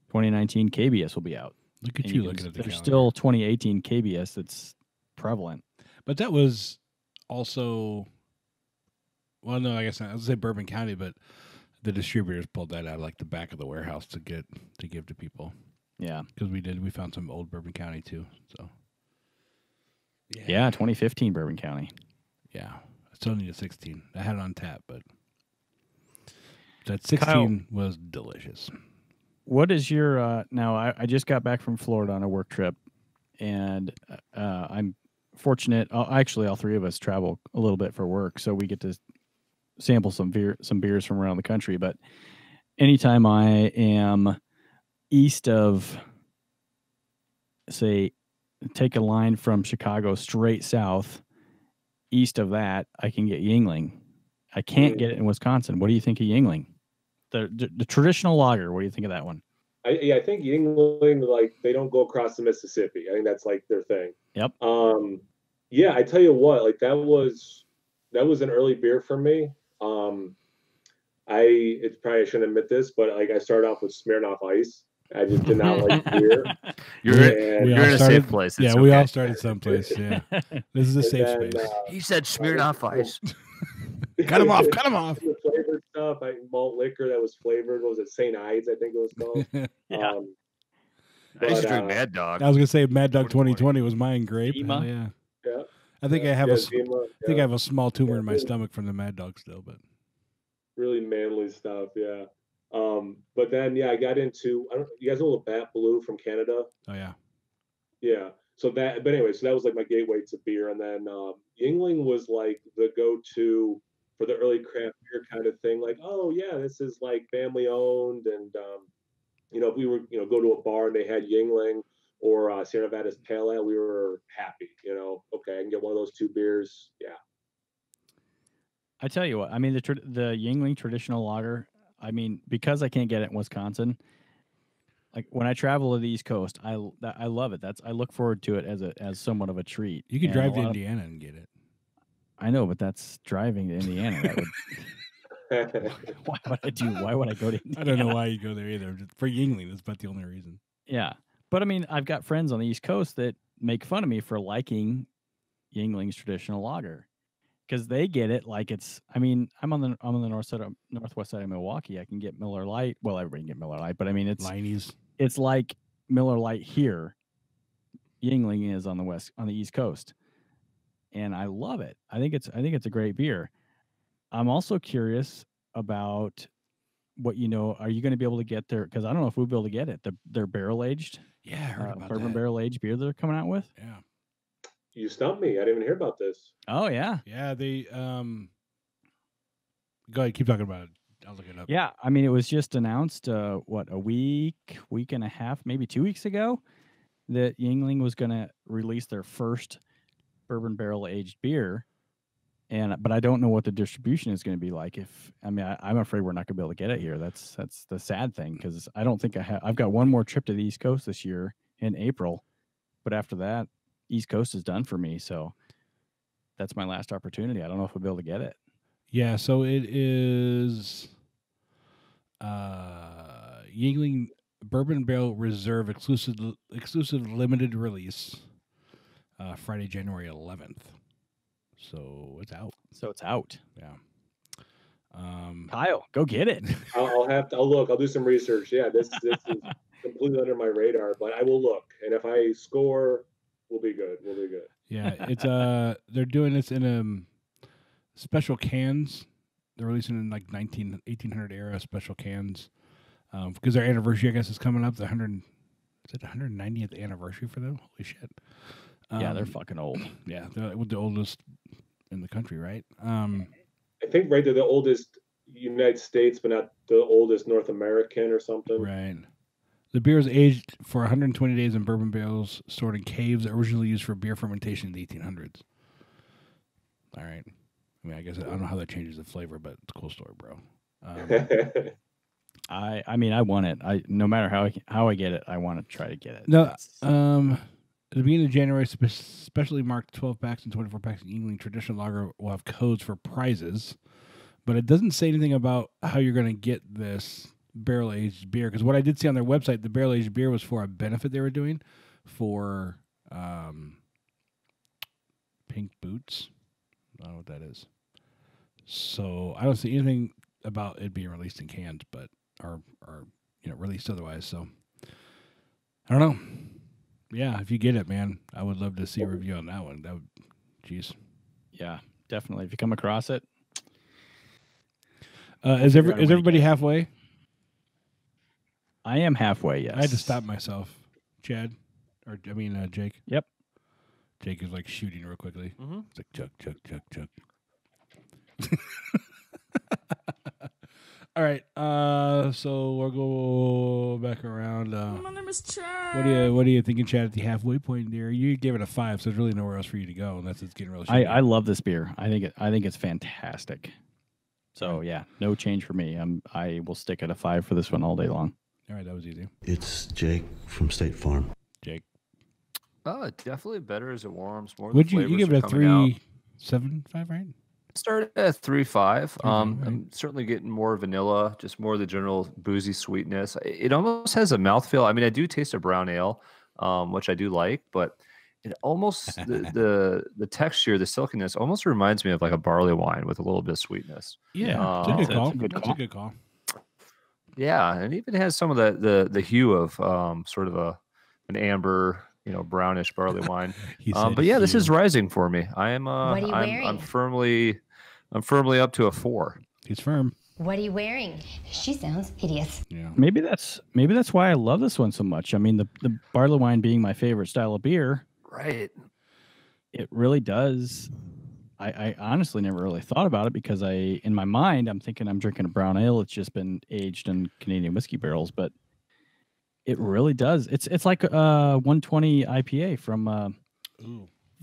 2019 KBS will be out. Look at And you can- looking at the There's calendar. still 2018 KBS that's prevalent. But that was also, well, no, I guess not. I was gonna say Bourbon County, but the distributors pulled that out of like the back of the warehouse to give to people. Yeah. Because we found some old Bourbon County too. So Yeah, 2015 Bourbon County. yeah, I still need a 16. I had it on tap, but that 16 was delicious. What is your now? I just got back from Florida on a work trip, and I'm fortunate. Actually, all three of us travel a little bit for work, so we get to sample some beers from around the country. But anytime I am east of, say, take a line from Chicago straight south, east of that, I can get Yingling. I can't get it in Wisconsin. What do you think of Yingling? The traditional lager. What do you think of that one? I think Yingling, like, they don't go across the Mississippi. I think that's like their thing. Yep. Yeah, I tell you what, like that was an early beer for me. It's probably I shouldn't admit this, but like I started off with Smirnoff Ice. I just did not like beer. You're in a safe place. It's we all okay. started someplace. Yeah, this is a safe space. He said smeared off ice. Cut him off. Cut him off. The flavored stuff, malt liquor that was flavored. What was it, St. Ides? I think it was called. Yeah. I used to but, drink Mad Dog. I was gonna say Mad Dog 2020 was mine. Grape. Zima. Hell yeah. Yeah. I think I have Zima, I think I have a small tumor in my stomach from the Mad Dog still, but really manly stuff. Yeah. But then I got into you guys know the Bat Blue from Canada. oh yeah. Yeah. But anyway, so that was like my gateway to beer, and then Yingling was like the go-to for the early craft beer kind of thing. Like, oh yeah, this is like family owned, and if we were go to a bar and they had Yingling or Sierra Nevada's Pale Ale, we were happy. Okay, I can get one of those two beers. Yeah. I tell you what, I mean the Yingling traditional lager. I mean, because I can't get it in Wisconsin, like when I travel to the East Coast, I love it. I look forward to it as somewhat of a treat. You could And drive a to lot of- Indiana and get it. I know, but that's driving to Indiana. That would, why would I go to Indiana? I don't know why you go there either. Just for Yingling, that's about the only reason. Yeah. But I mean, I've got friends on the East Coast that make fun of me for liking Yingling's traditional lager because they get it like it's. I mean, I'm on the northwest side of Milwaukee. I can get Miller Lite. Well, everybody can get Miller Lite, but I mean, it's like Miller Lite here. Yingling is on the East Coast, and I love it. I think it's a great beer. I'm also curious about what are you going to be able to get there? Because I don't know if we'll be able to get it. They're barrel aged. Yeah, I heard about bourbon that. barrel aged beer they're coming out with. Yeah. You stumped me. I didn't even hear about this. Oh yeah. Yeah, they go ahead, keep talking about it. I'll look it up. Yeah, I mean it was just announced a week and a half, maybe 2 weeks ago that Yingling was going to release their first bourbon barrel aged beer. But I don't know what the distribution is going to be like. I'm afraid we're not going to be able to get it here. That's the sad thing because I don't think I've got one more trip to the East Coast this year in April, but after that, East Coast is done for me. So that's my last opportunity. I don't know if I'll be able to get it. Yeah, so it is Yingling Bourbon Barrel Reserve exclusive limited release, Friday, January 11th. So it's out. Yeah. Kyle, go get it. I'll look. I'll do some research. Yeah, this is completely under my radar, but I will look. And if I score, we'll be good. Yeah, it's they're doing this in special cans. They're releasing in like 1800 era special cans because their anniversary, I guess, is coming up. The 190th anniversary for them. Holy shit! Yeah, they're fucking old. Yeah, they're the oldest in the country, right? I think they're the oldest United States, but not the oldest North American or something. Right. The beer is aged for 120 days in bourbon barrels stored in caves originally used for beer fermentation in the 1800s. All right. I mean, I guess I don't know how that changes the flavor, but it's a cool story, bro. I mean, I want it. No matter how I get it, I want to try to get it. No, at the beginning of January, specially marked 12 packs and 24 packs of Yingling traditional lager will have codes for prizes, but it doesn't say anything about how you're going to get this barrel aged beer, because what I did see on their website, the barrel aged beer was for a benefit they were doing for Pink Boots. I don't know what that is. So I don't see anything about it being released in cans, but or released otherwise. So I don't know. Yeah, if you get it, man, I would love to see a review on that one. That would, jeez. Yeah, definitely. If you come across it. Is everybody halfway? I am halfway, yes. I had to stop myself. Jake. Yep. Jake is like shooting real quickly. Mm-hmm. It's like chug. All right. So we'll go back around. My name is Chad. What are you thinking, Chad? At the halfway point there, you gave it a 5, so there's really nowhere else for you to go unless it's getting real shitty. I love this beer. I think it's fantastic. So yeah, no change for me. I will stick at a 5 for this one all day long. All right, that was easy. It's Jake from State Farm. Jake. Oh, definitely better as it warms. More. Would you give it a 3.75, right? Started at 3.5. I'm certainly getting more vanilla, just more of the general boozy sweetness. It almost has a mouthfeel. I mean, I do taste a brown ale, which I do like, but it almost the texture, the silkiness, almost reminds me of like a barley wine with a little bit of sweetness. Yeah, it's a good call. Yeah, and it even has some of the hue of sort of an amber, brownish barley wine. But yeah, this is rising for me. I am. What are you wearing? I'm firmly up to a 4. He's firm. What are you wearing? She sounds hideous. Yeah. Maybe that's why I love this one so much. I mean, the barley wine being my favorite style of beer. Right. It really does. I honestly never really thought about it because in my mind, I'm thinking I'm drinking a brown ale. It's just been aged in Canadian whiskey barrels, but it really does. It's like 120 IPA from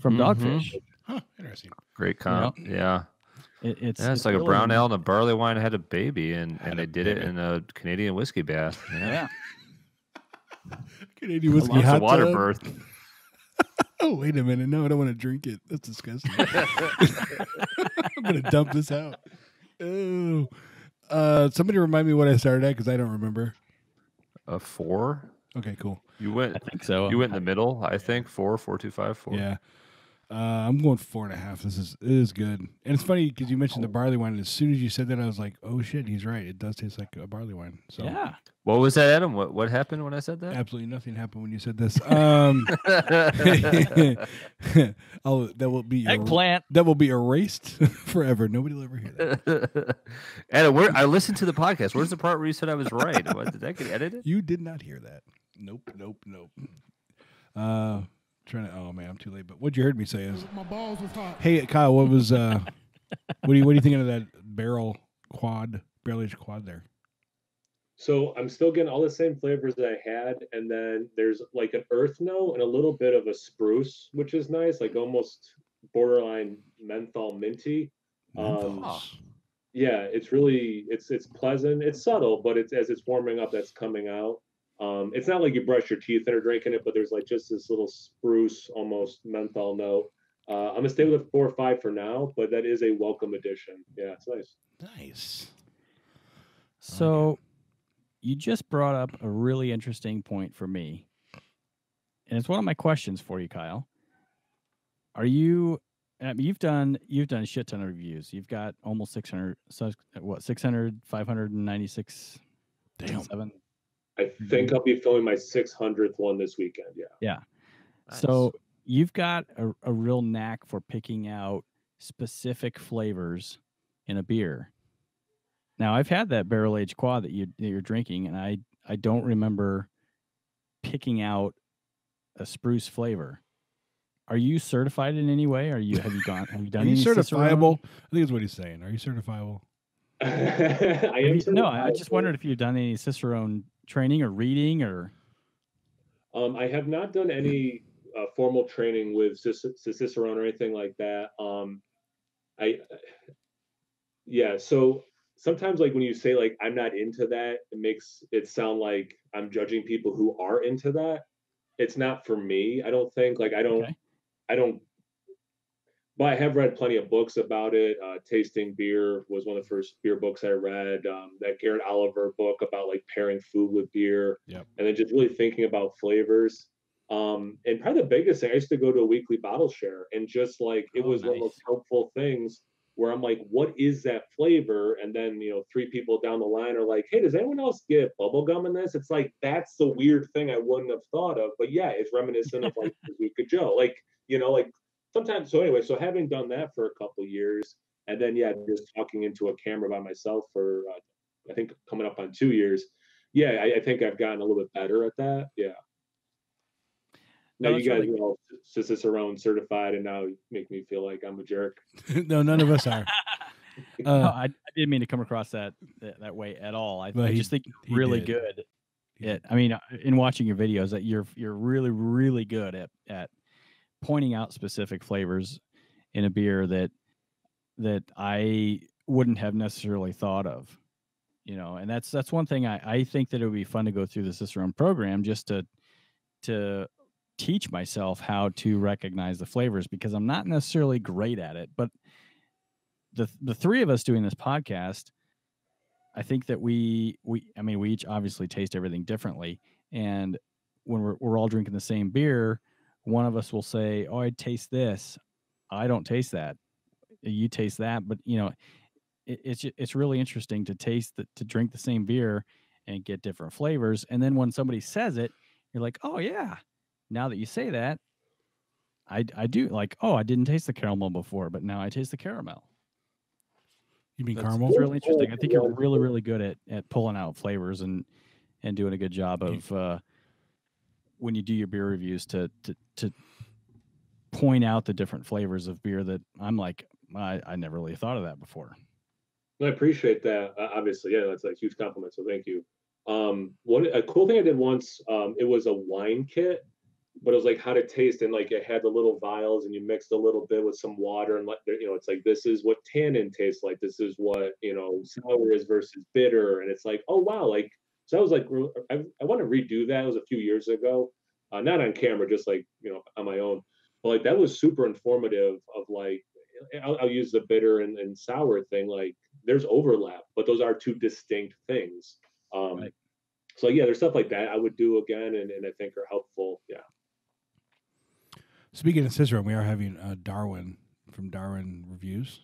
Dogfish. Huh, interesting. Great comp. Yeah. It's like really a brown ale and a barley wine had a baby, and they did it in a Canadian whiskey bath. Yeah. Canadian whiskey It's a hot water tub. birth. Oh, wait a minute. No, I don't want to drink it. That's disgusting. I'm going to dump this out. Oh. Somebody remind me what I started at because I don't remember. A 4? Okay, cool. You went. I think so. You went in the middle. I think 4, 4, 2, 5, 4. Yeah. I'm going 4.5. It is good. And it's funny because you mentioned the barley wine. And as soon as you said that, I was like, oh, shit, he's right. It does taste like a barley wine. So Yeah. What was that, Adam? What happened when I said that? absolutely nothing happened when you said this. That will be Eggplant. That will be erased forever. Nobody will ever hear that. Adam, I listened to the podcast. Where's the part where you said I was right? What, did that get edited? You did not hear that. Nope. Oh man, I'm too late. But what you heard me say is, My balls was hot. hey Kyle, what was what are you thinking of that barrel aged quad there? So I'm still getting all the same flavors that I had, and then there's like an earth note and a little bit of a spruce, which is nice, like almost borderline menthol minty. Yeah, it's really it's pleasant. It's subtle, but it's as it's warming up, that's coming out. It's not like you brush your teeth and are drinking it, but there's like just this little spruce, almost menthol note. I'm gonna stay with a 4 or 5 for now, but that is a welcome addition. Yeah, it's nice. Nice. So you just brought up a really interesting point for me. And it's one of my questions for you, Kyle. Are you you've done a shit ton of reviews. You've got almost 600 596 Damn. 7. I think I'll be filming my 600th one this weekend. Yeah. Yeah. Nice. So you've got a real knack for picking out specific flavors in a beer. Now, I've had that barrel-aged quad that you're drinking, and I don't remember picking out a spruce flavor. Are you certified in any way? Have you done Are you any certifiable? I think that's what he's saying. Are you certifiable? I am No, I just wondered if you've done any Cicerone training or reading or. I have not done any formal training with Cicerone or anything like that. So sometimes like when you say like I'm not into that, it makes it sound like I'm judging people who are into that. It's not for me. I don't think like I don't but I have read plenty of books about it. Tasting Beer was one of the first beer books I read. That Garrett Oliver book about like pairing food with beer, Yep. and then just really thinking about flavors. And probably the biggest thing, I used to go to a weekly bottle share, and just like it was one of those helpful things where I'm like, what is that flavor? And then, you know, 3 people down the line are like, hey, does anyone else get bubble gum in this? It's like, that's the weird thing I wouldn't have thought of. But yeah, it's reminiscent of like Week of Joe. Like, you know, like sometimes. So anyway, so having done that for a couple of years, and then, yeah, just talking into a camera by myself for, I think coming up on 2 years. Yeah, I think I've gotten a little bit better at that. Yeah. Now you guys are all Cicerone certified, and now you make me feel like I'm a jerk. No, none of us are. No, I didn't mean to come across that way at all. I just think you're really good at. I mean, in watching your videos, that you're really, really good at pointing out specific flavors in a beer that I wouldn't have necessarily thought of. You know, and that's one thing I think that it would be fun to go through the Cicerone program just to teach myself how to recognize the flavors, because I'm not necessarily great at it. But the 3 of us doing this podcast, I think that we each obviously taste everything differently, and when we're all drinking the same beer, one of us will say, "Oh, I taste this. I don't taste that. You taste that." But you know, it's really interesting to drink the same beer and get different flavors. And then when somebody says it, you're like, "Oh yeah, now that you say that, I do like, oh, I didn't taste the caramel before, but now I taste the caramel." You mean caramel? It's really interesting. I think you're really, really good at pulling out flavors and doing a good job of when you do your beer reviews to point out the different flavors of beer that I'm like, I never really thought of that before. I appreciate that. Obviously, yeah, that's a huge compliment. So thank you. A cool thing I did once, it was a wine kit, but it was like how to taste, and like it had the little vials, and you mixed a little bit with some water, and like, you know, it's like, this is what tannin tastes like. This is what, you know, sour is versus bitter, and it's like, oh wow, like, so I was like, I want to redo that. It was a few years ago, not on camera, just like, you know, on my own. But like that was super informative. Of like, I'll use the bitter and sour thing. Like, there's overlap, but those are 2 distinct things. Right. So yeah, there's stuff like that I would do again, and I think are helpful. Yeah. Speaking of Cicerone, we are having Darwin from Darwin Reviews.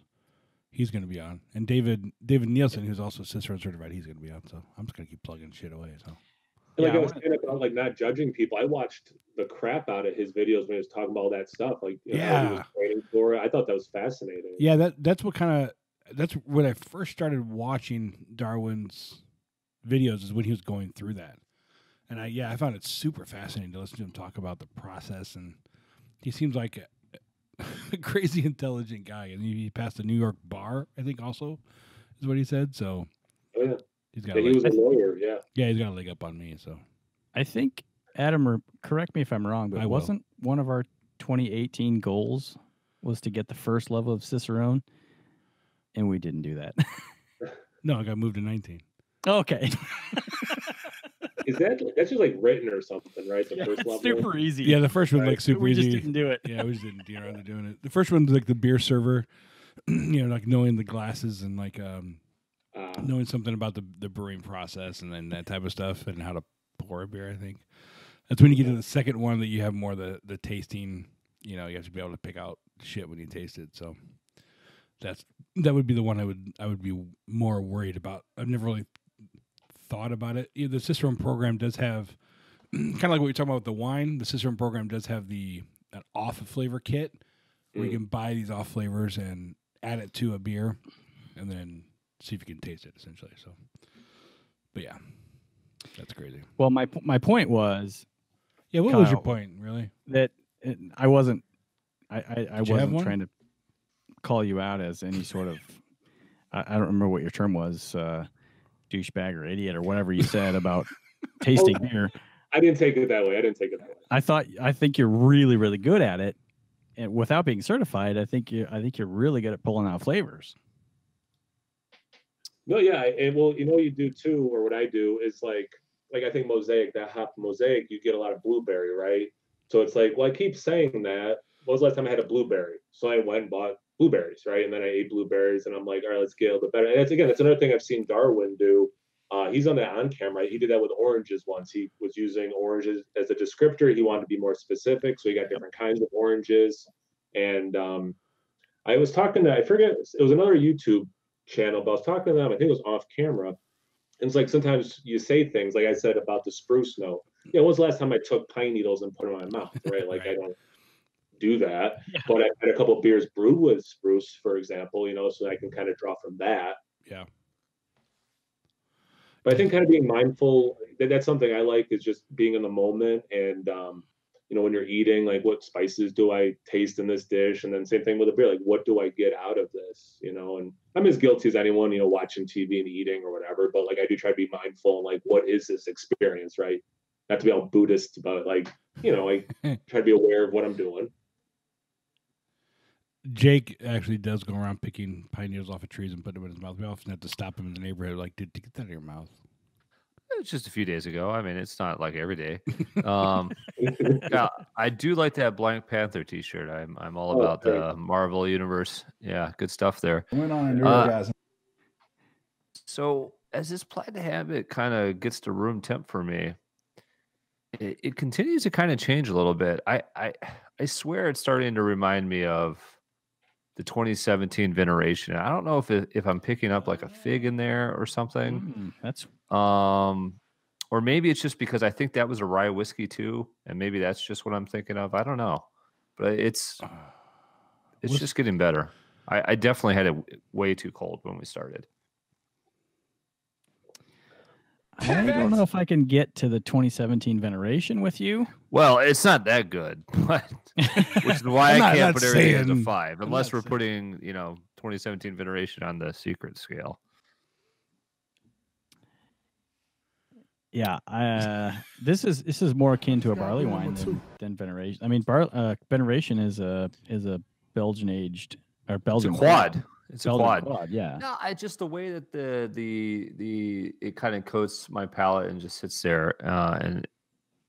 He's going to be on, and David Nielsen, who's also Cicerone certified, he's going to be on. So I'm just going to keep plugging shit away. So. And like I was saying about like not judging people, I watched the crap out of his videos when he was talking about all that stuff. Like, you know, how he was training for it. I thought that was fascinating. Yeah, that's when I first started watching Darwin's videos, is when he was going through that. And I found it super fascinating to listen to him talk about the process, and he seems like a crazy intelligent guy. And he passed the New York bar, I think, also is what he said. So he was a lawyer. Yeah. Yeah, he's got a leg up on me. So I think, Adam, or correct me if I'm wrong, but wasn't one of our 2018 goals was to get the first level of Cicerone, and we didn't do that? No, I got moved to 19. Okay. That's just like written or something, right? The first level. Super easy. Yeah, the first one like super easy. We just didn't do it. Yeah, we just didn't get around to doing it. The first one's like the beer server, you know, like knowing the glasses and like knowing something about the brewing process and then that type of stuff and how to pour a beer. I think that's when you get to the second one that you have more the tasting. You know, you have to be able to pick out shit when you taste it. So that would be the one I would be more worried about. I've never really thought about it. The Cicerone program does have kind of like what you're talking about with the wine. The Cicerone program does have an off flavor kit where you can buy these off flavors and add it to a beer and then see if you can taste it, essentially. So, but yeah, that's crazy. Well, my point was, yeah. What was your point, really? That I wasn't trying to call you out as any sort of, I don't remember what your term was, douchebag or idiot or whatever you said about tasting beer. I didn't take it that way. I think you're really, really good at it, and without being certified, I think you're really good at pulling out flavors. No, yeah, and well, you know what you do too, or what I do is like I think Mosaic, that hop Mosaic, you get a lot of blueberry, right? So it's like, well, I keep saying that, when was the last time I had a blueberry? So I went and bought blueberries, right? And then I ate blueberries, and I'm like, all right, let's get a little bit better. And that's another thing I've seen Darwin do. He's on that on camera. He did that with oranges once. He was using oranges as a descriptor. He wanted to be more specific, so he got different kinds of oranges. And I was talking to, I forget, it was another YouTube channel, but I was talking to them. I think it was off camera. And it's like sometimes you say things like I said about the spruce note. Yeah, when was the last time I took pine needles and put them in my mouth, right? Like I don't do that. Yeah. But I had a couple of beers brewed with spruce, for example, so I can kind of draw from that. Yeah. But I think kind of being mindful, that's something I like, is just being in the moment. And, when you're eating, like, what spices do I taste in this dish? And then same thing with a beer, like, what do I get out of this? And I'm as guilty as anyone, watching TV and eating or whatever. But like, I do try to be mindful and like, what is this experience, right? Not to be all Buddhist, but like, I try to be aware of what I'm doing. Jake actually does go around picking pine needles off of trees and put them in his mouth. We often have to stop him in the neighborhood, like, dude, get that in your mouth. It's just a few days ago. I mean, it's not like every day. I do like that Black Panther T-shirt. I'm all about the Marvel universe. Yeah, good stuff there. Went on an orgasm. So as this Plaid habit kind of gets to room temp for me, it continues to kind of change a little bit. I swear it's starting to remind me of the 2017 Veneration. I don't know if I'm picking up like a fig in there or something. That's or maybe it's just because I think that was a rye whiskey too, and maybe that's just what I'm thinking of. I don't know, but it's just getting better. I definitely had it way too cold when we started. I don't know if I can get to the 2017 Veneration with you. Well, it's not that good, but which is why I can't put everything into 5 unless we're putting 2017 Veneration on the secret scale. Yeah, this is more akin to a barley wine than Veneration. I mean, Veneration is a Belgian aged or Belgian quad. It's Belgian a quad. Yeah. No, I just the way that it kind of coats my palate and just sits there, and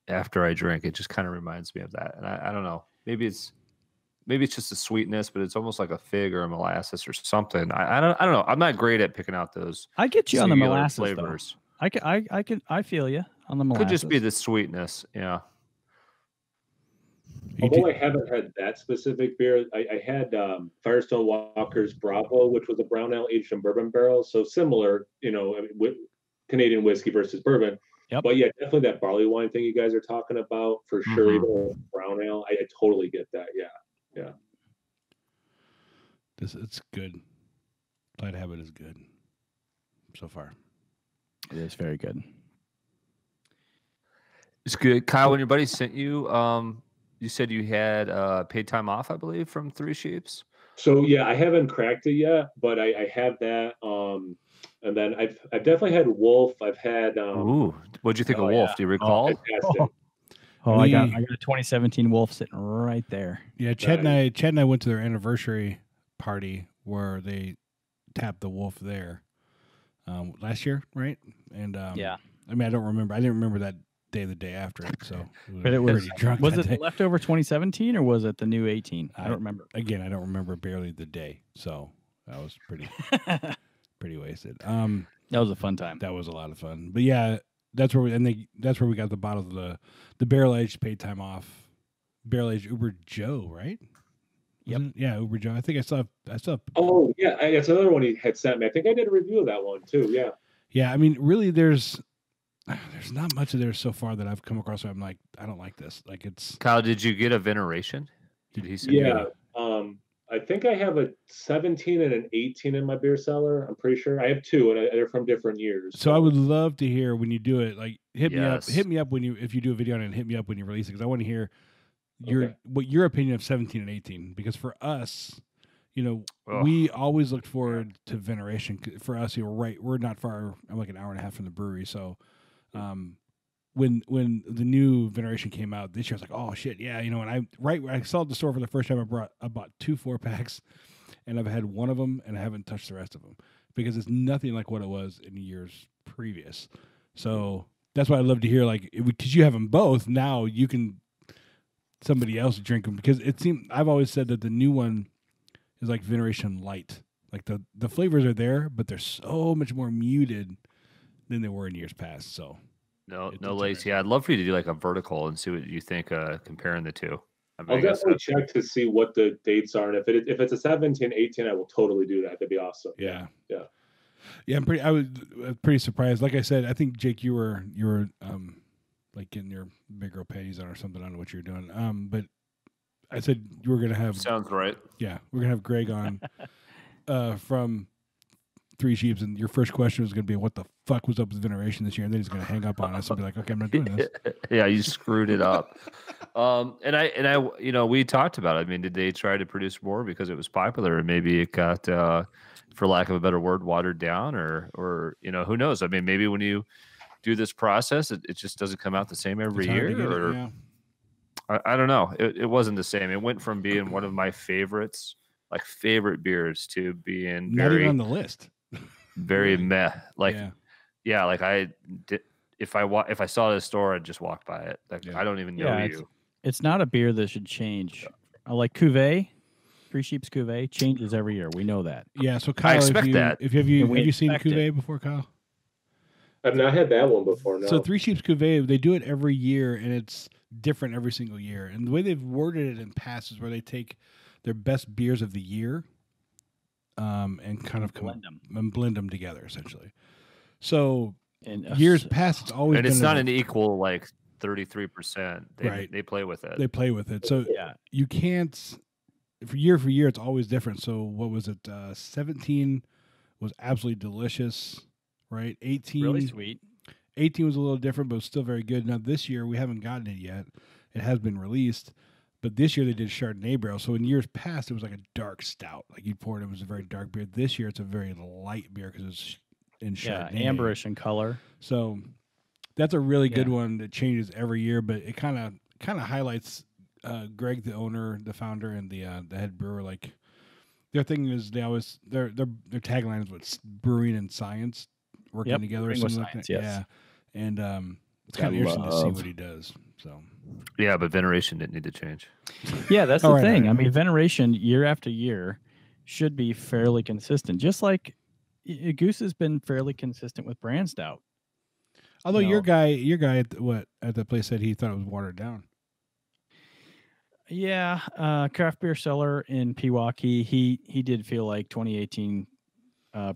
after I drink, it just kind of reminds me of that. And I don't know, maybe it's just a sweetness, but it's almost like a fig or a molasses or something. I don't know. I'm not great at picking out those. I get you on the molasses flavors. Though. I feel you on the molasses. Could just be the sweetness, yeah. Although I haven't had that specific beer, I had Firestone Walker's Bravo, which was a brown ale aged in bourbon barrels. So similar, with Canadian whiskey versus bourbon. Yep. But yeah, definitely that barley wine thing you guys are talking about for sure. Even with brown ale, I totally get that. Yeah. It's good. Plaid habit is good so far. It is very good. It's good. Kyle, when your buddy sent you, you said you had paid time off, I believe, from Three Sheeps. So yeah, I haven't cracked it yet, but I have that. And then I've definitely had Wolf. I've had. Ooh, what'd you think of Wolf? Yeah. Do you recall? I got a 2017 Wolf sitting right there. Yeah, Chad and I went to their anniversary party where they tapped the Wolf there last year, right? And yeah, I mean, I don't remember. I didn't remember that day, the day after it. So, but it was drunk. Was it leftover 2017 or was it the new 18? I don't remember. Again, I don't remember barely the day. So that was pretty wasted. That was a fun time. That was a lot of fun. But yeah, that's where we got the bottle of the barrel aged paid time off, barrel aged Uber Joe, right? Yep. Yeah, Uber Joe. I think I saw. Oh yeah, that's another one he had sent me. I think I did a review of that one too. Yeah. Yeah, I mean, really, there's not much of there so far that I've come across where I'm like, I don't like this. Like it's. Kyle, did you get a Veneration? Did he send you? I think I have a 17 and an 18 in my beer cellar. I'm pretty sure I have two, and they're from different years. So I would love to hear when you do it. Like, hit me up if you do a video on it, and hit me up when you release it, because I want to hear what your opinion of 17 and 18. Because for us, we always looked forward to Veneration. For us, we're not far. I'm like an hour and a half from the brewery, so. When the new Veneration came out this year, I was like, oh shit, yeah, and I saw it at the store for the first time. I bought 2 4-packs, and I've had one of them, and I haven't touched the rest of them because it's nothing like what it was in the years previous. So that's why I'd love to hear, like, because you have them both now, you can somebody else to drink them, because it seemed, I've always said that the new one is like Veneration Light. Like the flavors are there, but they're so much more muted than they were in years past. So no lace. Yeah, I'd love for you to do like a vertical and see what you think comparing the two. I'll definitely check to see what the dates are, and if it's a 17, 18, I will totally do that. That'd be awesome. Yeah. Yeah. I was pretty surprised. Like I said, I think Jake, you were like getting your big girl panties on or something. I don't know what you were doing. But I said you were gonna have. Sounds right. Yeah, we're gonna have Greg on from Three Sheeps, and your first question was gonna be, "What the fuck was up with Veneration this year?" And then he's gonna hang up on us and be like, "Okay, I'm not doing this." Yeah, you screwed it up. And I, we talked about it. I mean, did they try to produce more because it was popular, and maybe it got, for lack of a better word, watered down, or who knows? I mean, maybe when you do this process, it just doesn't come out the same every year, I don't know. It wasn't the same. It went from being one of my favorites, like favorite beers, to being not even on the list. Very meh. Like, yeah, like I did. If I saw it at a store, I'd just walk by it. Like, I don't even know you. It's not a beer that should change. I like Cuvée. Three Sheeps Cuvée changes every year. We know that. Yeah. So Kyle, I expect that. Have you seen Cuvée before, Kyle? I've not had that one before. No. So Three Sheeps Cuvée, they do it every year, and it's different every single year. And the way they've worded it in past is where they take their best beers of the year, and kind of blend them together, essentially. So years past, it's always and it's not an equal like 33%. Right. They play with it. They play with it. So you can't for year, it's always different. So what was it? 17 was absolutely delicious, right? 18 really sweet. 18 was a little different, but still very good. Now this year we haven't gotten it yet. It has been released, but this year they did Chardonnay barrel. So in years past it was like a dark stout, like you poured it was a very dark beer. This year it's a very light beer because it's in Chardonnay, amberish in color. So that's a really good one that changes every year, but it kind of highlights Greg, the owner, the founder, and the head brewer. Like their thing is their tagline is what's brewing and science working together or something like that. Yes. Yeah, and it's kind of interesting to see what he does. So yeah, but Veneration didn't need to change. Yeah, that's the thing. I mean, Veneration year after year should be fairly consistent, just like Goose has been fairly consistent with brand stout. Although your guy at the place said he thought it was watered down. Yeah, craft beer seller in Pewaukee, he did feel like 2018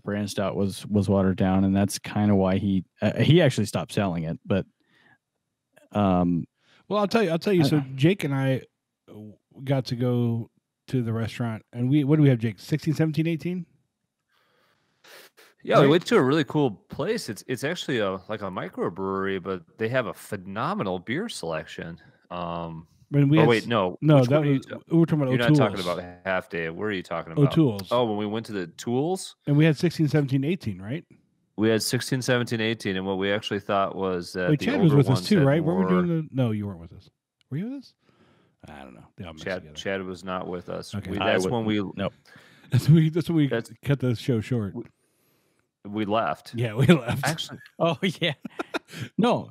brand stout was watered down, and that's kind of why he actually stopped selling it. But well, I'll tell you. So Jake and I got to go to the restaurant, and what do we have, Jake? 16, 17, 18? Yeah, we went to a really cool place. It's actually like a microbrewery, but they have a phenomenal beer selection. No, we're talking about O'Toole's. You're not talking about Half Day. Where are you talking about? O'Toole's. Oh, when we went to the Tools? And we had 16, 17, 18, right? We had 16, 17, 18, and what we actually thought was that Chad was with us too, right? Weren't we doing No, you weren't with us. Were you with us? I don't know. They all Chad was not with us. Okay. That's when we cut the show short. We left. Yeah, we left. Actually, yeah. No.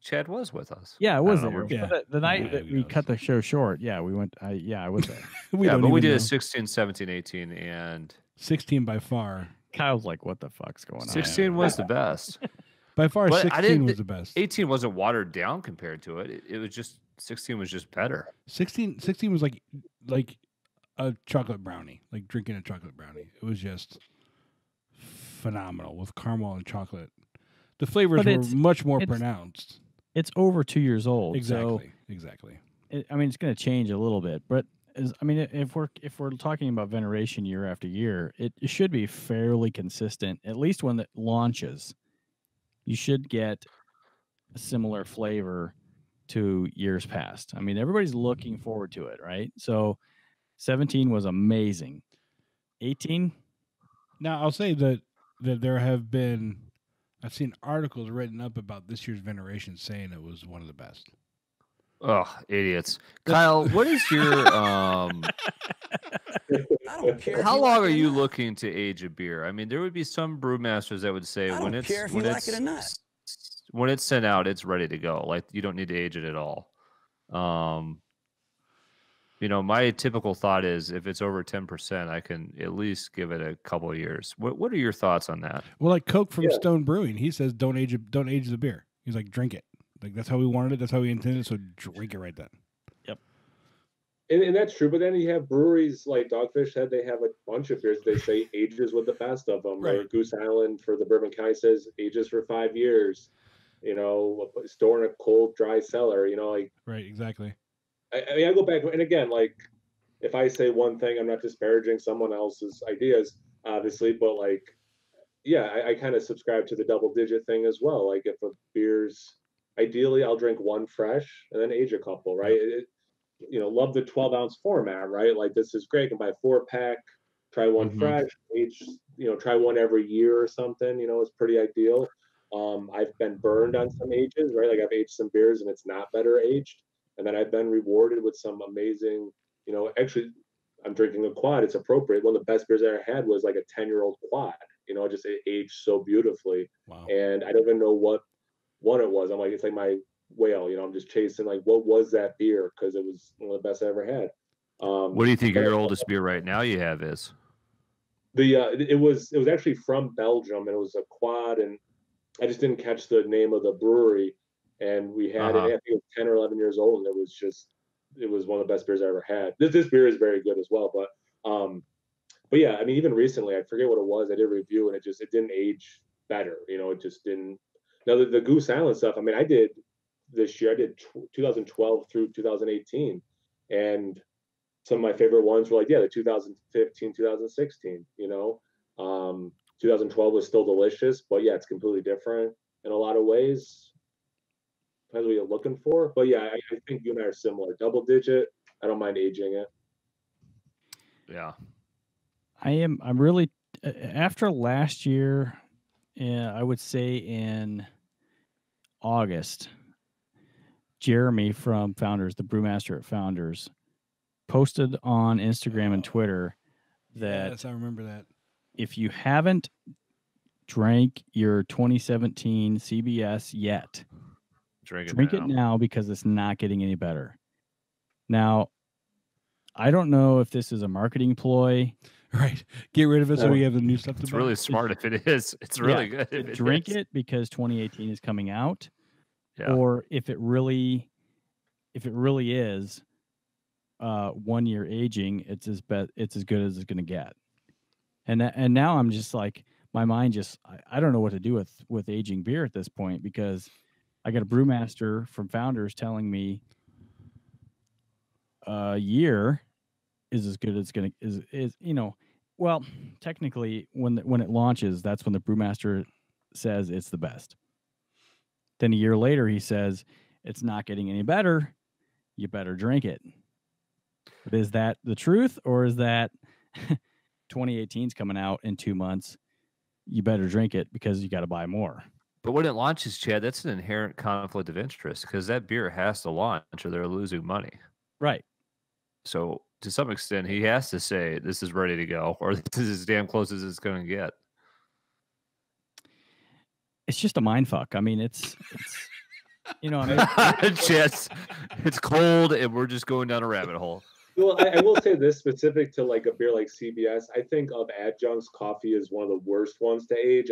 Chad was with us. Yeah, it was there. Yeah. The night that we cut the show short, we went. I was there. But we did a 16, 17, 18, and 16 by far. Kyle's like, "What the fuck's going on?" 16 was the best. By far, 16 was the best. 18 wasn't watered down compared to it. It was just 16 was just better. 16 was like a chocolate brownie, like drinking a chocolate brownie. It was just phenomenal with caramel and chocolate. The flavors were much more pronounced. It's over 2 years old. Exactly. It's going to change a little bit, but if we're talking about Veneration year after year, it should be fairly consistent. At least when it launches, you should get a similar flavor to years past. I mean, everybody's looking forward to it, right? So 17 was amazing. 18. Now I'll say that there have been, I've seen articles written up about this year's Veneration saying it was one of the best. Oh, idiots. Kyle, what is your I don't care. How long are you looking to age a beer? I mean, there would be some brewmasters that would say when it's sent out, it's ready to go. Like you don't need to age it at all. You know, my typical thought is if it's over 10%, I can at least give it a couple of years. What are your thoughts on that? Well, like Coke from Stone Brewing, he says don't age the beer. He's like, drink it. Like that's how we wanted it. That's how we intended it. So drink it right then. Yep. And that's true. But then you have breweries like Dogfish Head. They have a bunch of beers. They say ages with the best of them. Right. Or Goose Island for the Bourbon County says ages for 5 years. You know, store in a cold, dry cellar. You know, like right, exactly. I mean, I go back and again, like if I say one thing, I'm not disparaging someone else's ideas, obviously, but like, yeah, I kind of subscribe to the double digit thing as well. Like if a beer's ideally, I'll drink one fresh and then age a couple, right? You know, love the 12-ounce format, right? Like this is great. You can buy a 4-pack, try one fresh, age, you know, try one every year or something, you know, it's pretty ideal. I've been burned on some ages, right? Like I've aged some beers and it's not better aged. And then I've been rewarded with some amazing, you know, actually I'm drinking a quad. It's appropriate. One of the best beers I ever had was like a 10-year-old quad, you know, just it aged so beautifully. Wow. And I don't even know what one it was. I'm like, it's like my whale, you know, I'm just chasing like, what was that beer? Cause it was one of the best I ever had. What do you think your oldest beer right now you have is? It was actually from Belgium and it was a quad and I just didn't catch the name of the brewery. And we had it, I think it was 10 or 11 years old, and it was one of the best beers I ever had. This beer is very good as well, but yeah, I mean, even recently, I forget what it was. I did a review, and it didn't age better. You know, it just didn't. Now the Goose Island stuff. I mean, I did this year. I did 2012 through 2018, and some of my favorite ones were like, yeah, the 2015, 2016. You know, 2012 was still delicious, but yeah, it's completely different in a lot of ways. Depends what you're looking for, but yeah, I think you and I are similar. Double digit, I don't mind aging it. Yeah, I'm really after last year. I would say in August, Jeremy from Founders, the brewmaster at Founders, posted on Instagram and Twitter that yes, I remember that. If you haven't drank your 2017 CBS yet, drink it now because it's not getting any better. Now, I don't know if this is a marketing ploy. Right. Get rid of it so we have the new stuff to buy. It's really smart if it is. It's really good. Drink it because 2018 is coming out. Yeah. Or if it really is 1 year aging, it's as good as it's going to get. And now I'm just like, my mind just, I don't know what to do with aging beer at this point because I got a brewmaster from Founders telling me a year is as good as it's is you know, well, technically when it launches, that's when the brewmaster says it's the best. Then a year later he says it's not getting any better. You better drink it. But is that the truth or is that 2018 is coming out in 2 months? You better drink it because you got to buy more. But when it launches, Chad, that's an inherent conflict of interest because that beer has to launch or they're losing money. Right. So to some extent, he has to say this is ready to go or this is as damn close as it's going to get. It's just a mind fuck. I mean, it's you know, I mean, it's cold and we're just going down a rabbit hole. Well, I will say this specific to like a beer like CBS. I think of adjuncts, coffee is one of the worst ones to age.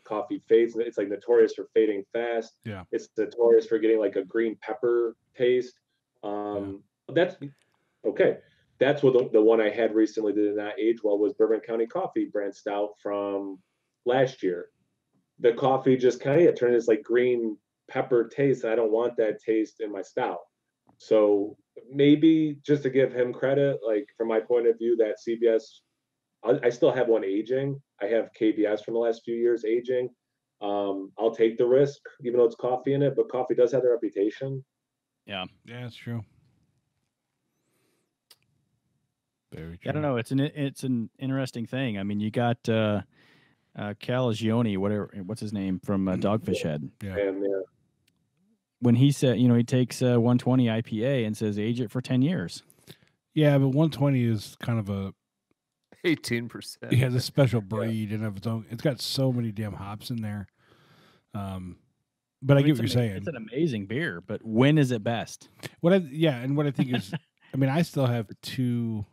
Coffee fades. It's like notorious for fading fast. Yeah. It's notorious for getting like a green pepper taste. That's okay. That's what the one I had recently that did not age well was Bourbon County Coffee brand stout from last year. The coffee just kind of turned this like green pepper taste. And I don't want that taste in my stout. So maybe just to give him credit, like from my point of view, that CBS, I still have one aging. I have KBS from the last few years aging. I'll take the risk, even though it's coffee in it, but coffee does have the reputation. Yeah. Yeah, it's true. Very true. I don't know. It's an interesting thing. I mean, you got Calagione, what's his name from Dogfish Head. Yeah. When he said, you know, he takes 120 IPA and says age it for 10 years. Yeah, but 120 is kind of a 18%. Yeah, it's a special breed and of its own. It's got so many damn hops in there. But I get what you're saying. It's an amazing beer, but when is it best? And what I think is I mean, I still have two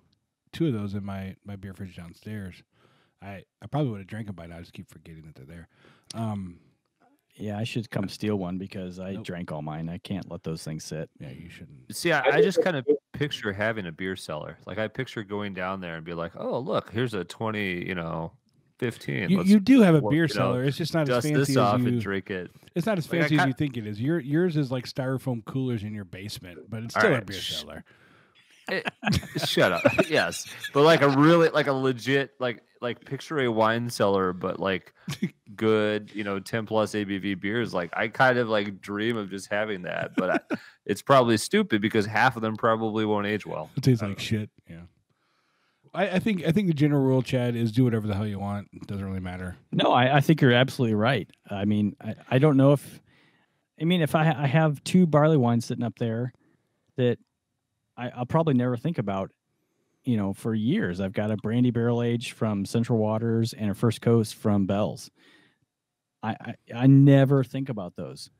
of those in my beer fridge downstairs. I probably would have drank them by now. I just keep forgetting that they're there. Yeah, I should come steal one because I drank all mine. I can't let those things sit. Yeah, you shouldn't. See, I just kind of picture having a beer cellar. Like I picture going down there and be like, oh, look, here's a 2015. You do have a beer cellar. It's just not as dust fancy this as off you and drink it. It's not as fancy as you think it is. Yours is like styrofoam coolers in your basement, but it's still a beer cellar. Shut up. Yes, but like a legit picture a wine cellar, but like good 10 plus ABV beers. Like I kind of like dream of just having that, but it's probably stupid because half of them probably won't age well. It tastes like shit. Yeah. I think the general rule, Chad, is do whatever the hell you want. It doesn't really matter. No, I think you're absolutely right. I mean, I don't know if I have 2 barley wines sitting up there that I'll probably never think about, for years. I've got a brandy barrel age from Central Waters and a First Coast from Bell's. I never think about those.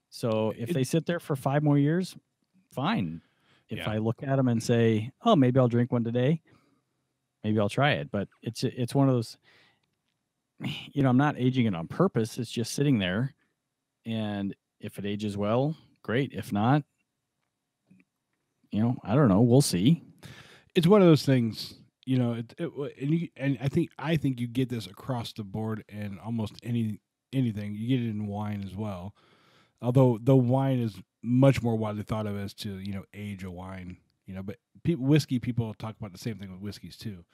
So if they sit there for 5 more years, fine. If I look at them and say, oh, maybe I'll drink one today, maybe I'll try it. But it's one of those, I'm not aging it on purpose. It's just sitting there. And if it ages well, great. If not, I don't know. We'll see. It's one of those things, and I think you get this across the board in almost anything. You get it in wine as well. Although the wine is much more widely thought of as to, age a wine, but whiskey people talk about the same thing with whiskeys too.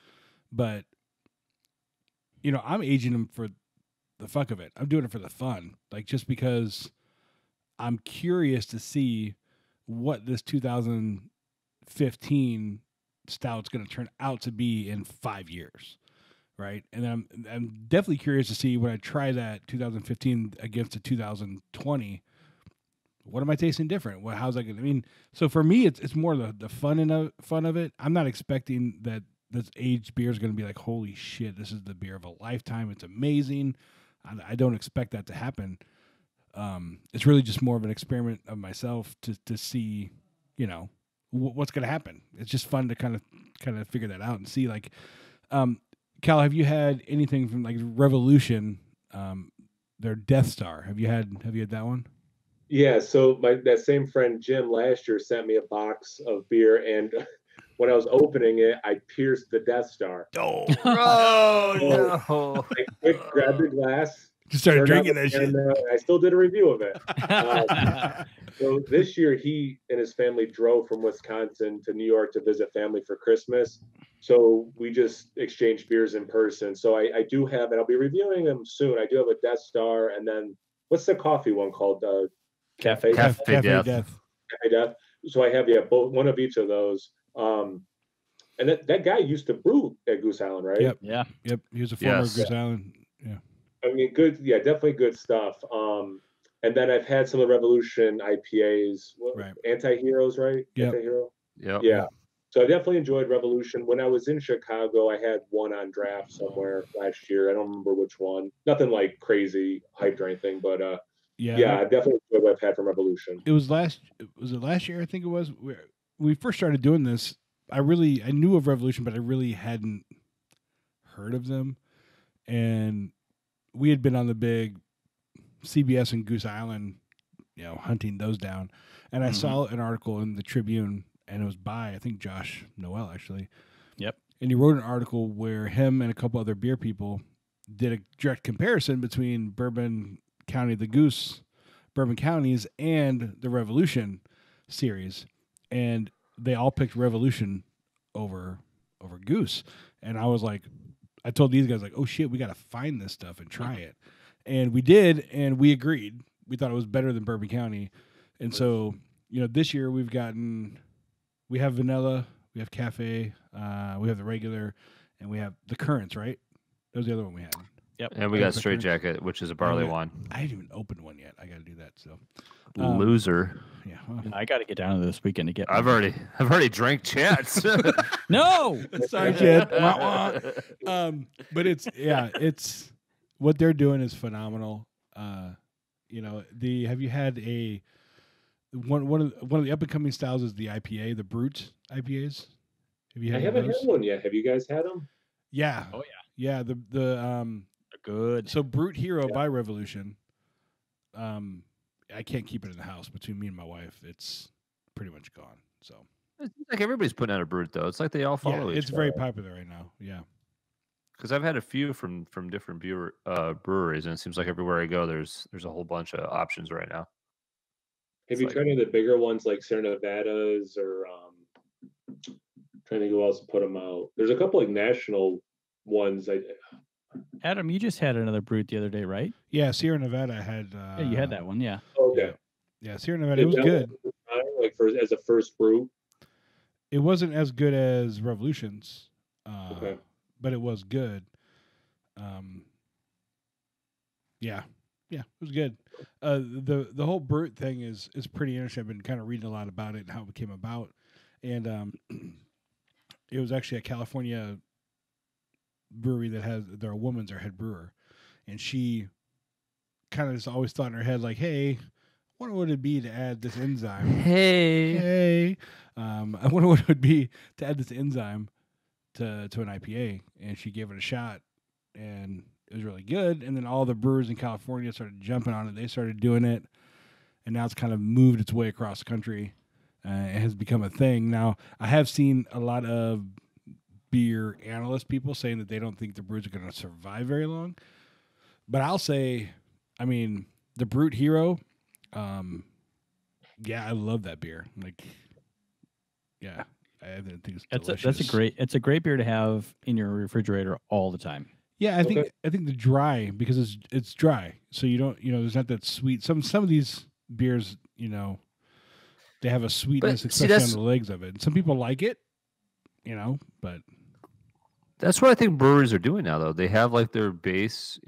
But, I'm aging them for the fuck of it. I'm doing it for the fun. Like just because I'm curious to see what this 2015 stout's going to turn out to be in 5 years, right? And then I'm definitely curious to see when I try that 2015 against the 2020. What am I tasting different? How's that going to? I mean, so for me, it's more the fun of it. I'm not expecting that this aged beer is going to be like, holy shit, this is the beer of a lifetime. It's amazing. I don't expect that to happen. It's really just more of an experiment of myself to see, what's going to happen. It's just fun to kind of figure that out and see. Like, Cal, have you had anything from like Revolution, their Death Star? Have you had that one? Yeah. So that same friend Jim last year sent me a box of beer, and when I was opening it, I pierced the Death Star. Oh, no! I grabbed the glass. Just started drinking that shit. I still did a review of it. So this year, he and his family drove from Wisconsin to New York to visit family for Christmas. So we just exchanged beers in person. So I do have, and I'll be reviewing them soon. I do have a Death Star, and then what's the coffee one called? Cafe Death. Cafe Death. So I have both, one of each of those. And that guy used to brew at Goose Island, right? Yep. Yeah. Yep. He was a former Goose Island. Yeah. I mean, good. Yeah, definitely good stuff. And then I've had some of the Revolution IPAs, right? Anti-Heroes, right? Yep. Anti-Hero. Yep. Yeah. So I definitely enjoyed Revolution. When I was in Chicago, I had one on draft somewhere last year. I don't remember which one. Nothing like crazy hyped or anything, but yeah, I definitely enjoyed what I've had from Revolution. Was it last year? I think it was. When we first started doing this, I knew of Revolution, but I really hadn't heard of them. And we had been on the big CBS and Goose Island, hunting those down. And I saw an article in the Tribune, and it was by, I think, Josh Noel, actually. Yep. And he wrote an article where him and a couple other beer people did a direct comparison between Bourbon County, the Goose, Bourbon Counties, and the Revolution series. And they all picked Revolution over Goose. And I was like, I told these guys, like, oh shit, we got to find this stuff and try it. And we did, and we agreed. We thought it was better than Bourbon County. And so, this year we have vanilla, we have cafe, we have the regular, and we have the currants, right? That was the other one we had. Yep. And we got Straight Jacket, which is a barley wine. I haven't even opened one yet. I got to do that. So, loser. Yeah, well. I got to get down to this weekend to get. I've already drank Chats. No, sorry, Chad. But it's what they're doing is phenomenal. Have you had one of the up and coming styles is the IPA, the Brute IPAs. Have you I had haven't those? had one yet. Have you guys had them? Yeah. Oh yeah. The They're good. so Brute Hero by Revolution. I can't keep it in the house. Between me and my wife, it's pretty much gone. So It seems like everybody's putting out a Brute though. It's like they all follow each it's other. very popular right now. Yeah. Because I've had a few from different breweries, and it seems like everywhere I go, there's a whole bunch of options right now. Have you tried any of the bigger ones like Sierra Nevadas or trying to think who else to put them out? There's a couple like national ones. Adam, you just had another Brute the other day, right? Yeah, Sierra Nevada had. Yeah, you had that one, yeah. Okay. Yeah, Sierra Nevada. It was good. Like as a first brew. It wasn't as good as Revolutions. Okay. But it was good. Yeah, it was good. The whole Brute thing is pretty interesting. I've been kind of reading a lot about it and how it came about, and it was actually a California brewery that has their woman's our head brewer, and she kind of just always thought in her head like, hey, I wonder what it'd be to add this enzyme. Hey, I wonder what it would be to add this enzyme to an IPA, and she gave it a shot, and it was really good. And then all the brewers in California started jumping on it. They started doing it, and now it's kind of moved its way across the country. It has become a thing. Now, I have seen a lot of beer analyst people saying that they don't think the brews are going to survive very long. But I'll say, I mean, the Brute Hero, yeah, I love that beer. Like, yeah. I think it's delicious. It's a great beer to have in your refrigerator all the time. Yeah, I think the dry, because it's dry, so you don't, there's not that sweet. Some of these beers, they have a sweetness, especially on the legs of it. And some people like it, but that's what I think breweries are doing now, though. They have like their base,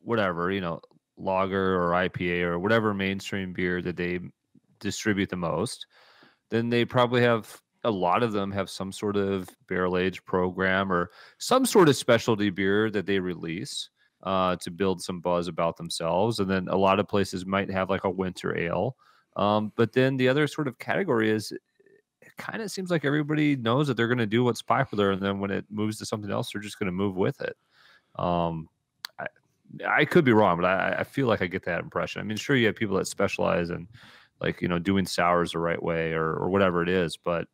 whatever, lager or IPA or whatever mainstream beer that they distribute the most. Then they probably have, a lot of them have some sort of barrel age program or some sort of specialty beer that they release to build some buzz about themselves. And then a lot of places might have like a winter ale. But then the other sort of category is, it kind of seems like everybody knows that they're going to do what's popular. And then when it moves to something else, they're just going to move with it. I could be wrong, but I feel like I get that impression. I mean, sure, you have people that specialize in like, doing sours the right way or whatever it is. But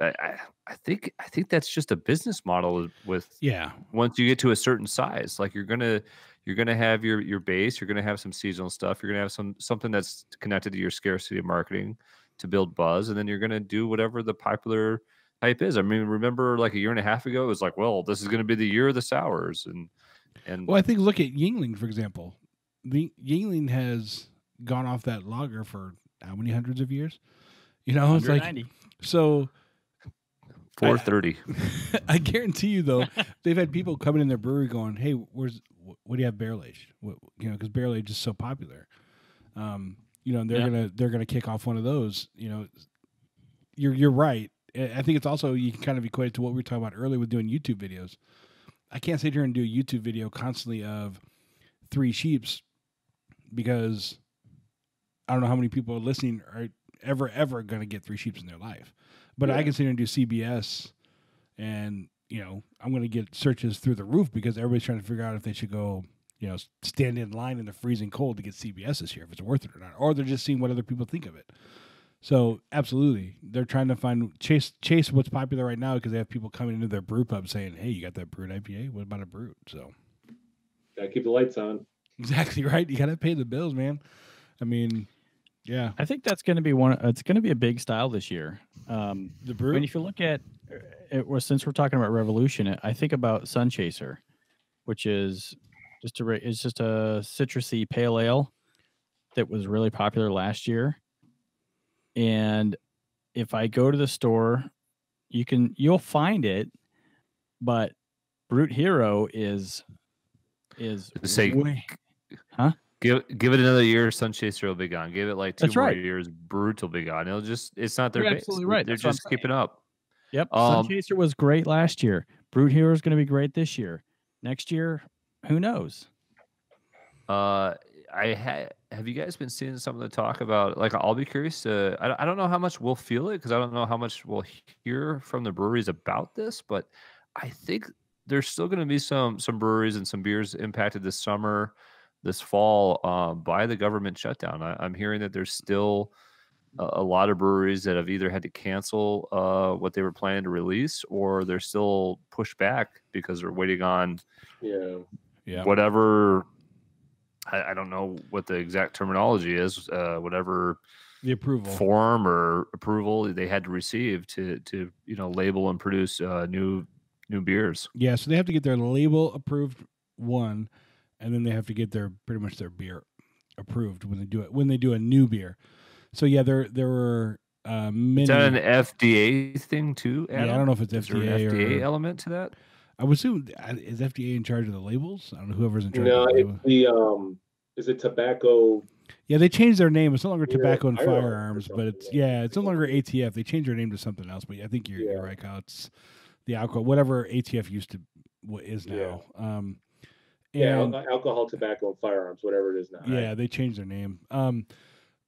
I think that's just a business model with, once you get to a certain size, like you're going to have your base, you're going to have some seasonal stuff. You're going to have something that's connected to your scarcity marketing to build buzz. And then you're going to do whatever the popular type is. I mean, remember like a year and a half ago, it was like, well, this is going to be the year of the sours. And well, I think look at Yingling, for example. The Yingling has gone off that lager for how many hundreds of years? It's like, so 430. I guarantee you, though, they've had people coming in their brewery going, "Hey, what do you have barrel aged?" Because barrel aged is so popular. And they're gonna kick off one of those. You're right. I think it's also, you can kind of equate it to what we were talking about earlier with doing YouTube videos. I can't sit here and do a YouTube video constantly of 3 sheeps, because I don't know how many people are listening are ever going to get 3 sheeps in their life. But I can sit here and do CBS, and I'm going to get searches through the roof because everybody's trying to figure out if they should go, stand in line in the freezing cold to get CBS this year, if it's worth it or not, or they're just seeing what other people think of it. So absolutely, they're trying to chase what's popular right now, because they have people coming into their brew pub saying, "Hey, you got that Brute IPA? What about a Brute?" So gotta keep the lights on. Exactly right. You gotta pay the bills, man. I mean, yeah. I think that's going to be it's going to be a big style this year. The Brew. If you look at it, since we're talking about Revolution, I think about Sun Chaser, which is just a citrusy pale ale that was really popular last year. And if I go to the store, you'll find it, but Brute Hero is huh? Give it another year, Sun Chaser will be gone. Give it like 2 more years, Brute will be gone. It's not their base. Absolutely right. They're just keeping up. Yep. Sun Chaser was great last year. Brute Hero is going to be great this year. Next year, who knows? I have you guys been seeing some of the talk about, like, I'll be curious to, I don't know how much we'll feel it because I don't know how much we'll hear from the breweries about this, but I think there's still going to be some breweries and some beers impacted this summer, this fall, by the government shutdown. I'm hearing that there's still a lot of breweries that have either had to cancel what they were planning to release, or they're still pushed back because they're waiting on whatever. I don't know what the exact terminology is, whatever the approval form or approval they had to receive to label and produce new beers. Yeah, so they have to get their label approved one, and then they have to get pretty much their beer approved when they do a new beer. So yeah, there were many. Is that an FDA thing too, Adam? Yeah, I don't know if it's is FDA there an FDA or element to that. I would assume, is FDA in charge of the labels? I don't know, whoever's in charge. No, of the it's the is it tobacco? Yeah, they changed their name. It's no longer Tobacco and Firearms, but it's no longer ATF. They changed their name to something else. But I think you're right, Kyle. It's the alcohol, whatever ATF used to, what is now. Alcohol, tobacco, and firearms, whatever it is now. Yeah, right? they changed their name.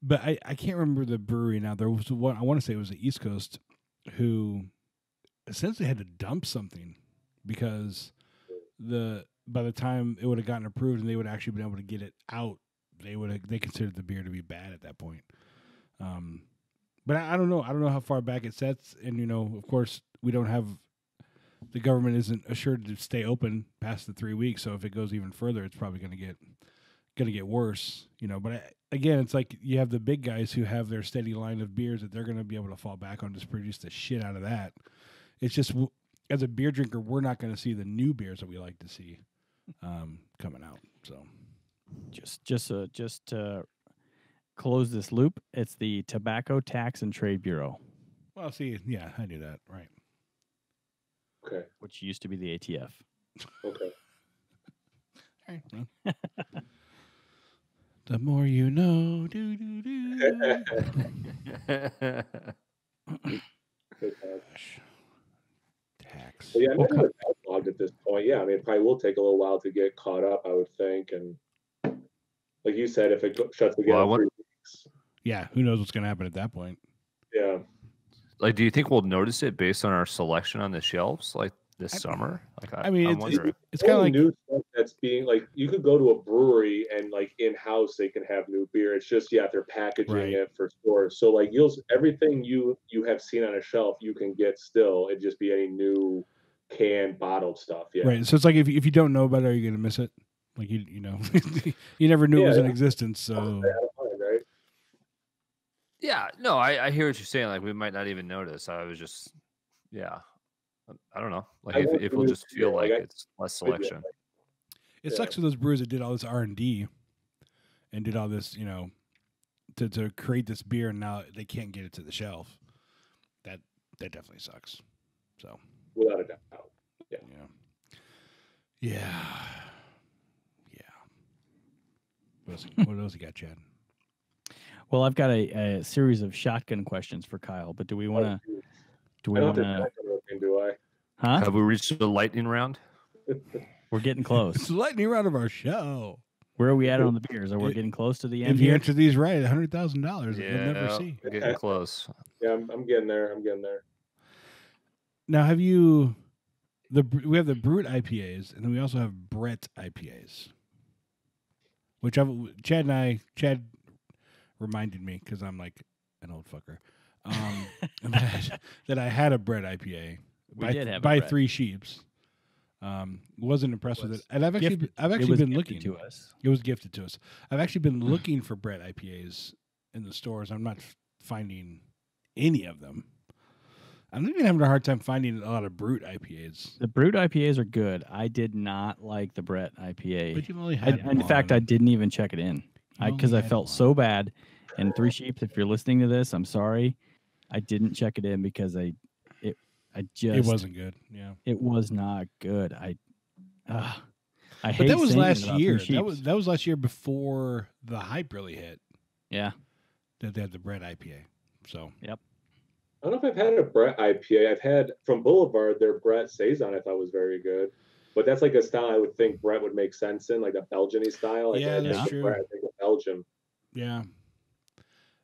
But I can't remember the brewery now. There was one, I want to say it was the East Coast, who essentially had to dump something because by the time it would have gotten approved and they would have actually been able to get it out, they considered the beer to be bad at that point. But I don't know. I don't know how far back it sets. And, of course, we don't have, the government isn't assured to stay open past the 3 weeks. So if it goes even further, it's probably going to get worse, But again, it's like you have the big guys who have their steady line of beers that they're going to be able to fall back on, just produce the shit out of that. It's just, as a beer drinker, we're not going to see the new beers that we like to see coming out. So just to close this loop, it's the Tobacco Tax and Trade Bureau. Well, see, yeah, I knew that, right? Okay. Which used to be the ATF. Okay. All right. Well. The more you know, Tax. Well, yeah, I'm not backlogged at this point. Yeah, I mean, it probably will take a little while to get caught up, I would think. And like you said, if it shuts again in 3 weeks. Yeah, who knows what's going to happen at that point? Yeah. Like, do you think we'll notice it based on our selection on the shelves, like this summer? Like, I'm wondering. It's kind of like new stuff that's being like, you could go to a brewery and like in house they can have new beer. It's just they're packaging it for stores. So like everything you have seen on a shelf you can get still. It'd just be any new canned bottled stuff. Yeah. Right. So it's like if you don't know about it, are you gonna miss it? Like you you never knew it was in existence. So. Right? Yeah, no, I hear what you're saying. Like, we might not even notice. I was just, I don't know. Like, if we'll just feel like it's less selection. It sucks for those brewers that did all this R&D and did all this, to create this beer, and now they can't get it to the shelf. That definitely sucks. So, without a doubt. Yeah. What else you got, Chad? Well, I've got a series of shotgun questions for Kyle, but do we want to? Do I? Huh? Have we reached the lightning round? We're getting close. It's the lightning round of our show. Where are we at on the beers? Are we getting close to the end? If you answer these right, $100,000. Yeah, you'll never see. We're getting close. Yeah, I'm getting there. Now, have you? We have the Brut IPAs, and then we also have Brett IPAs. Which Chad reminded me, because I'm like an old fucker, that I had a Brett IPA. We did have by Three Sheeps. Wasn't impressed with it, and I've actually been looking to us. It was gifted to us. I've actually been looking for Brett IPAs in the stores. I'm not finding any of them. I'm even having a hard time finding a lot of Brut IPAs. The Brut IPAs are good. I did not like the Brett IPA. But you've only had in fact, I didn't even check it in because I felt so bad. And Three Sheeps, if you're listening to this, I'm sorry. I didn't check it in because it wasn't good. Yeah, it was not good. I hate. But that was last saying it year. about Three Sheeps. That was last year before the hype really hit. Yeah, that they had the Brett IPA. So yep. I don't know if I've had a Brett IPA. I've had from Boulevard their Brett Saison. I thought was very good. But that's like a style I would think Brett would make sense in, like a Belgian-y style. Yeah, that's true. Brett, I think of Belgium. Yeah.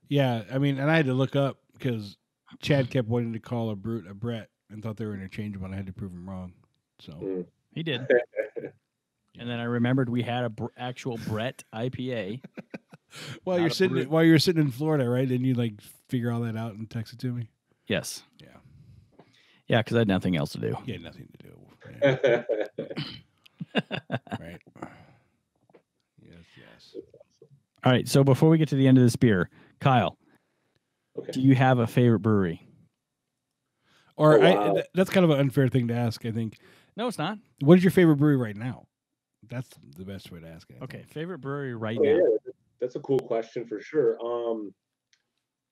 Yeah, I mean, and I had to look up because Chad kept wanting to call a Brute a Brett and thought they were interchangeable, and I had to prove him wrong. So he did. And then I remembered we had a actual Brett IPA. While you're sitting in Florida, right? Didn't you like figure all that out and text it to me? Yes. Yeah. Yeah, because I had nothing else to do. You had nothing to do. Yeah. Right. Yes. All right. So before we get to the end of this beer, Kyle, do you have a favorite brewery? Or that's kind of an unfair thing to ask, I think. No, it's not. What is your favorite brewery right now? That's the best way to ask it. Okay, favorite brewery now. Yeah, that's a cool question for sure.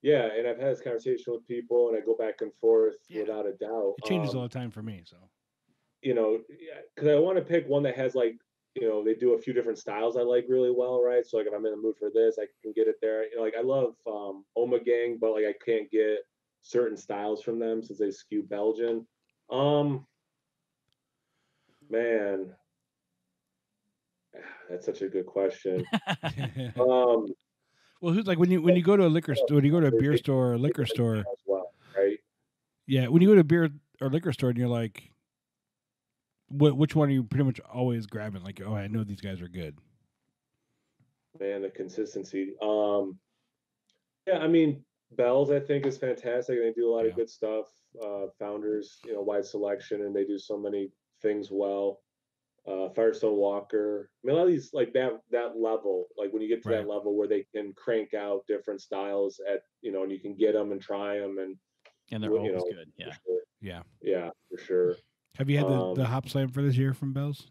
Yeah, and I've had this conversation with people, and I go back and forth without a doubt. It changes all the time for me, so. You know, because I want to pick one that has like, you know, they do a few different styles I like really well, right? So like if I'm in the mood for this, I can get it there. You know, like I love Gang, but like I can't get certain styles from them since they skew Belgian. Man, that's such a good question. Well, who's like when you go to a liquor store, when you go to a beer store or a liquor store, as well, right? Yeah, when you go to a beer or liquor store and you're like, which one are you pretty much always grabbing? Like, oh, I know these guys are good. Man, the consistency. Yeah, I mean, Bell's I think is fantastic. They do a lot of good stuff. Founders, you know, wide selection, and they do so many things well. Firestone Walker. I mean, a lot of these like that level, like when you get to that level where they can crank out different styles at, you know, and you can get them and try them, and they're always good. Yeah, yeah, for sure. Have you had the hop slam for this year from Bell's?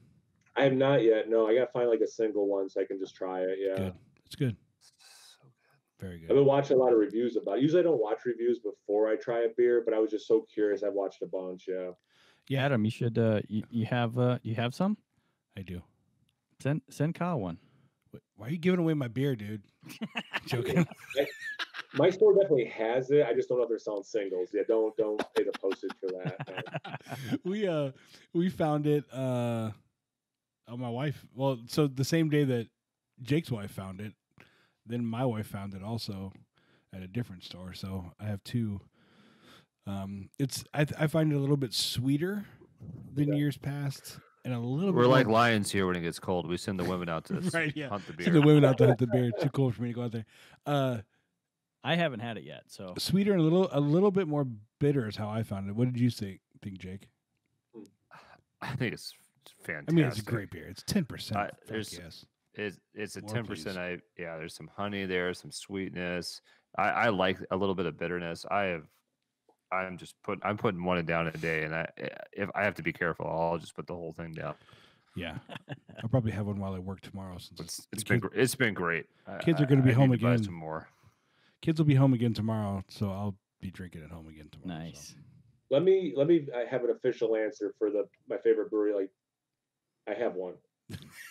I have not yet. No, I gotta find like a single one so I can just try it. Yeah, good. It's good. So good. Very good. I've been watching a lot of reviews about it. Usually I don't watch reviews before I try a beer, but I was just so curious. I've watched a bunch. Yeah. Yeah, Adam, you should. You have some? I do. Send Kyle one. Why are you giving away my beer, dude? Joking. My store definitely has it. I just don't know if they're selling singles. Yeah, don't pay the postage for that. We found it. My wife. Well, so the same day that Jake's wife found it, then my wife found it also at a different store. So I have two. I find it a little bit sweeter than years past, and a little. We're like lions here when it gets cold. We send the women out to hunt the beer. Send the women out to hunt the beer. It's too cold for me to go out there. I haven't had it yet, so sweeter and a little bit more bitter is how I found it. What did you think, Jake? I think it's fantastic. I mean, it's a great beer. It's 10%. It's a 10%. There's some honey there, some sweetness. I like a little bit of bitterness. I'm putting one down a day, and if I have to be careful, I'll just put the whole thing down. Yeah, I'll probably have one while I work tomorrow. Since it's been great. Kids are going to be home again. Buy some more. Kids will be home again tomorrow, so I'll be drinking at home again tomorrow. Nice. So. Let me have an official answer for my favorite brewery. Like, I have one,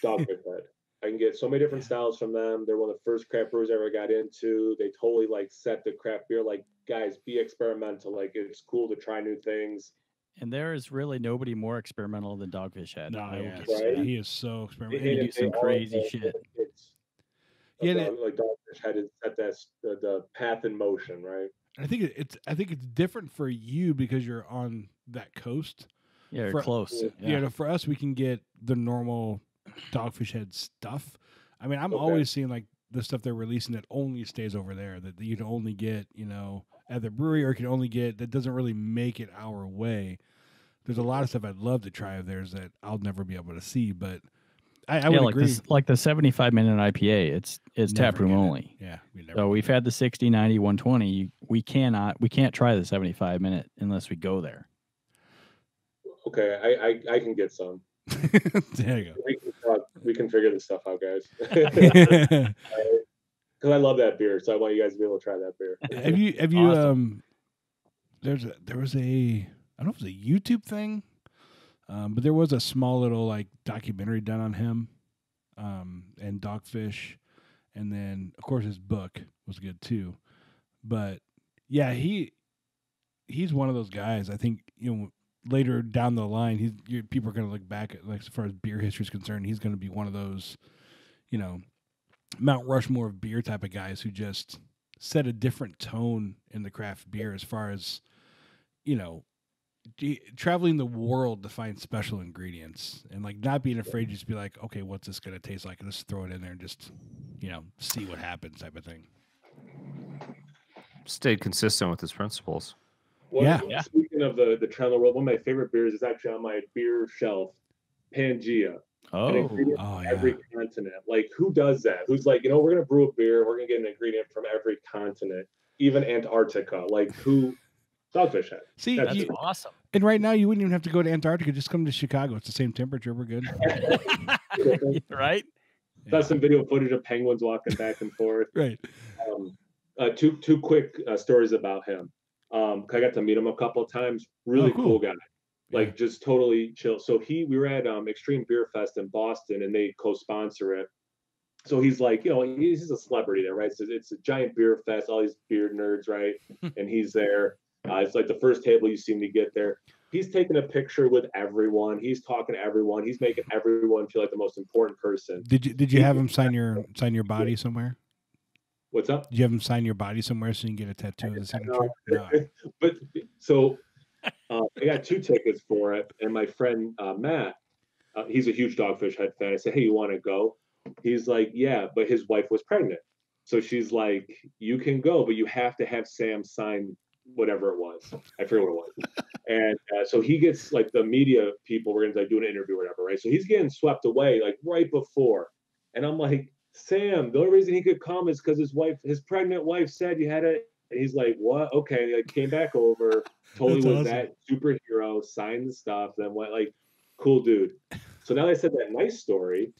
Dogfish Head. I can get so many different styles from them. They're one of the first craft breweries I ever got into. They totally like set the craft beer. Like, guys, be experimental. Like, it's cool to try new things. And there is really nobody more experimental than Dogfish Head. No, right? He is so experimental. They do some crazy shit. Like Dogfish Head has set the path in motion, right? I think it's different for you because you're on that coast. Yeah, you're close. Yeah, for us, we can get the normal Dogfish Head stuff. I mean, I'm always seeing like the stuff they're releasing that only stays over there, that you can only get, you know, at the brewery, or can only get that doesn't really make it our way. There's a lot of stuff I'd love to try of theirs that I'll never be able to see, but I would agree. Like the 75-minute IPA, it's tap room only. Yeah. We've had the 60, 90, 120. We can't try the 75-minute unless we go there. Okay, I can get some. There you go. We can figure this stuff out, guys. Because I love that beer, so I want you guys to be able to try that beer. Have you awesome. There was a, I don't know if it was a YouTube thing, but there was a small little like documentary done on him, and Dogfish, and then of course his book was good too. But yeah, he's one of those guys. I think, you know, later down the line, people are going to look back at, like, as far as beer history is concerned, he's going to be one of those, Mount Rushmore of beer type of guys who just set a different tone in the craft beer as far as, traveling the world to find special ingredients and like not being afraid to just be like, okay, what's this going to taste like? And let's throw it in there and just, see what happens type of thing. Stayed consistent with his principles. Well, speaking of the travel world, one of my favorite beers is actually on my beer shelf, Pangea. Every continent. Like, who does that? Who's like, we're going to brew a beer, we're going to get an ingredient from every continent, even Antarctica. Like, who? Dogfish Head. See, that's awesome. And right now, you wouldn't even have to go to Antarctica. Just come to Chicago. It's the same temperature. We're good. Right? Got some video footage of penguins walking back and forth. Right. Two quick stories about him. I got to meet him a couple of times. Really cool guy. Like, just totally chill. So we were at Extreme Beer Fest in Boston, and they co-sponsor it. So he's like, he's a celebrity there, right? So it's a giant beer fest, all these beer nerds, right? And he's there. It's like the first table you see me get there. He's taking a picture with everyone. He's talking to everyone. He's making everyone feel like the most important person. Did you have him sign your body somewhere? What's up? Did you have him sign your body somewhere so you can get a tattoo of the signature? No. But so I got 2 tickets for it, and my friend Matt, he's a huge Dogfish Head fan. I said, "Hey, you want to go?" He's like, "Yeah," but his wife was pregnant, so she's like, "You can go, but you have to have Sam sign whatever it was." I forget what it was. And so he gets like the media people were going to do an interview or whatever, right? So he's getting swept away like right before, and I'm like, Sam, the only reason he could come is because his pregnant wife said you had it. And he's like, what? Okay. Like, came back over, totally was awesome. That superhero, signed the stuff, then went like, cool dude. So now that I said that nice story,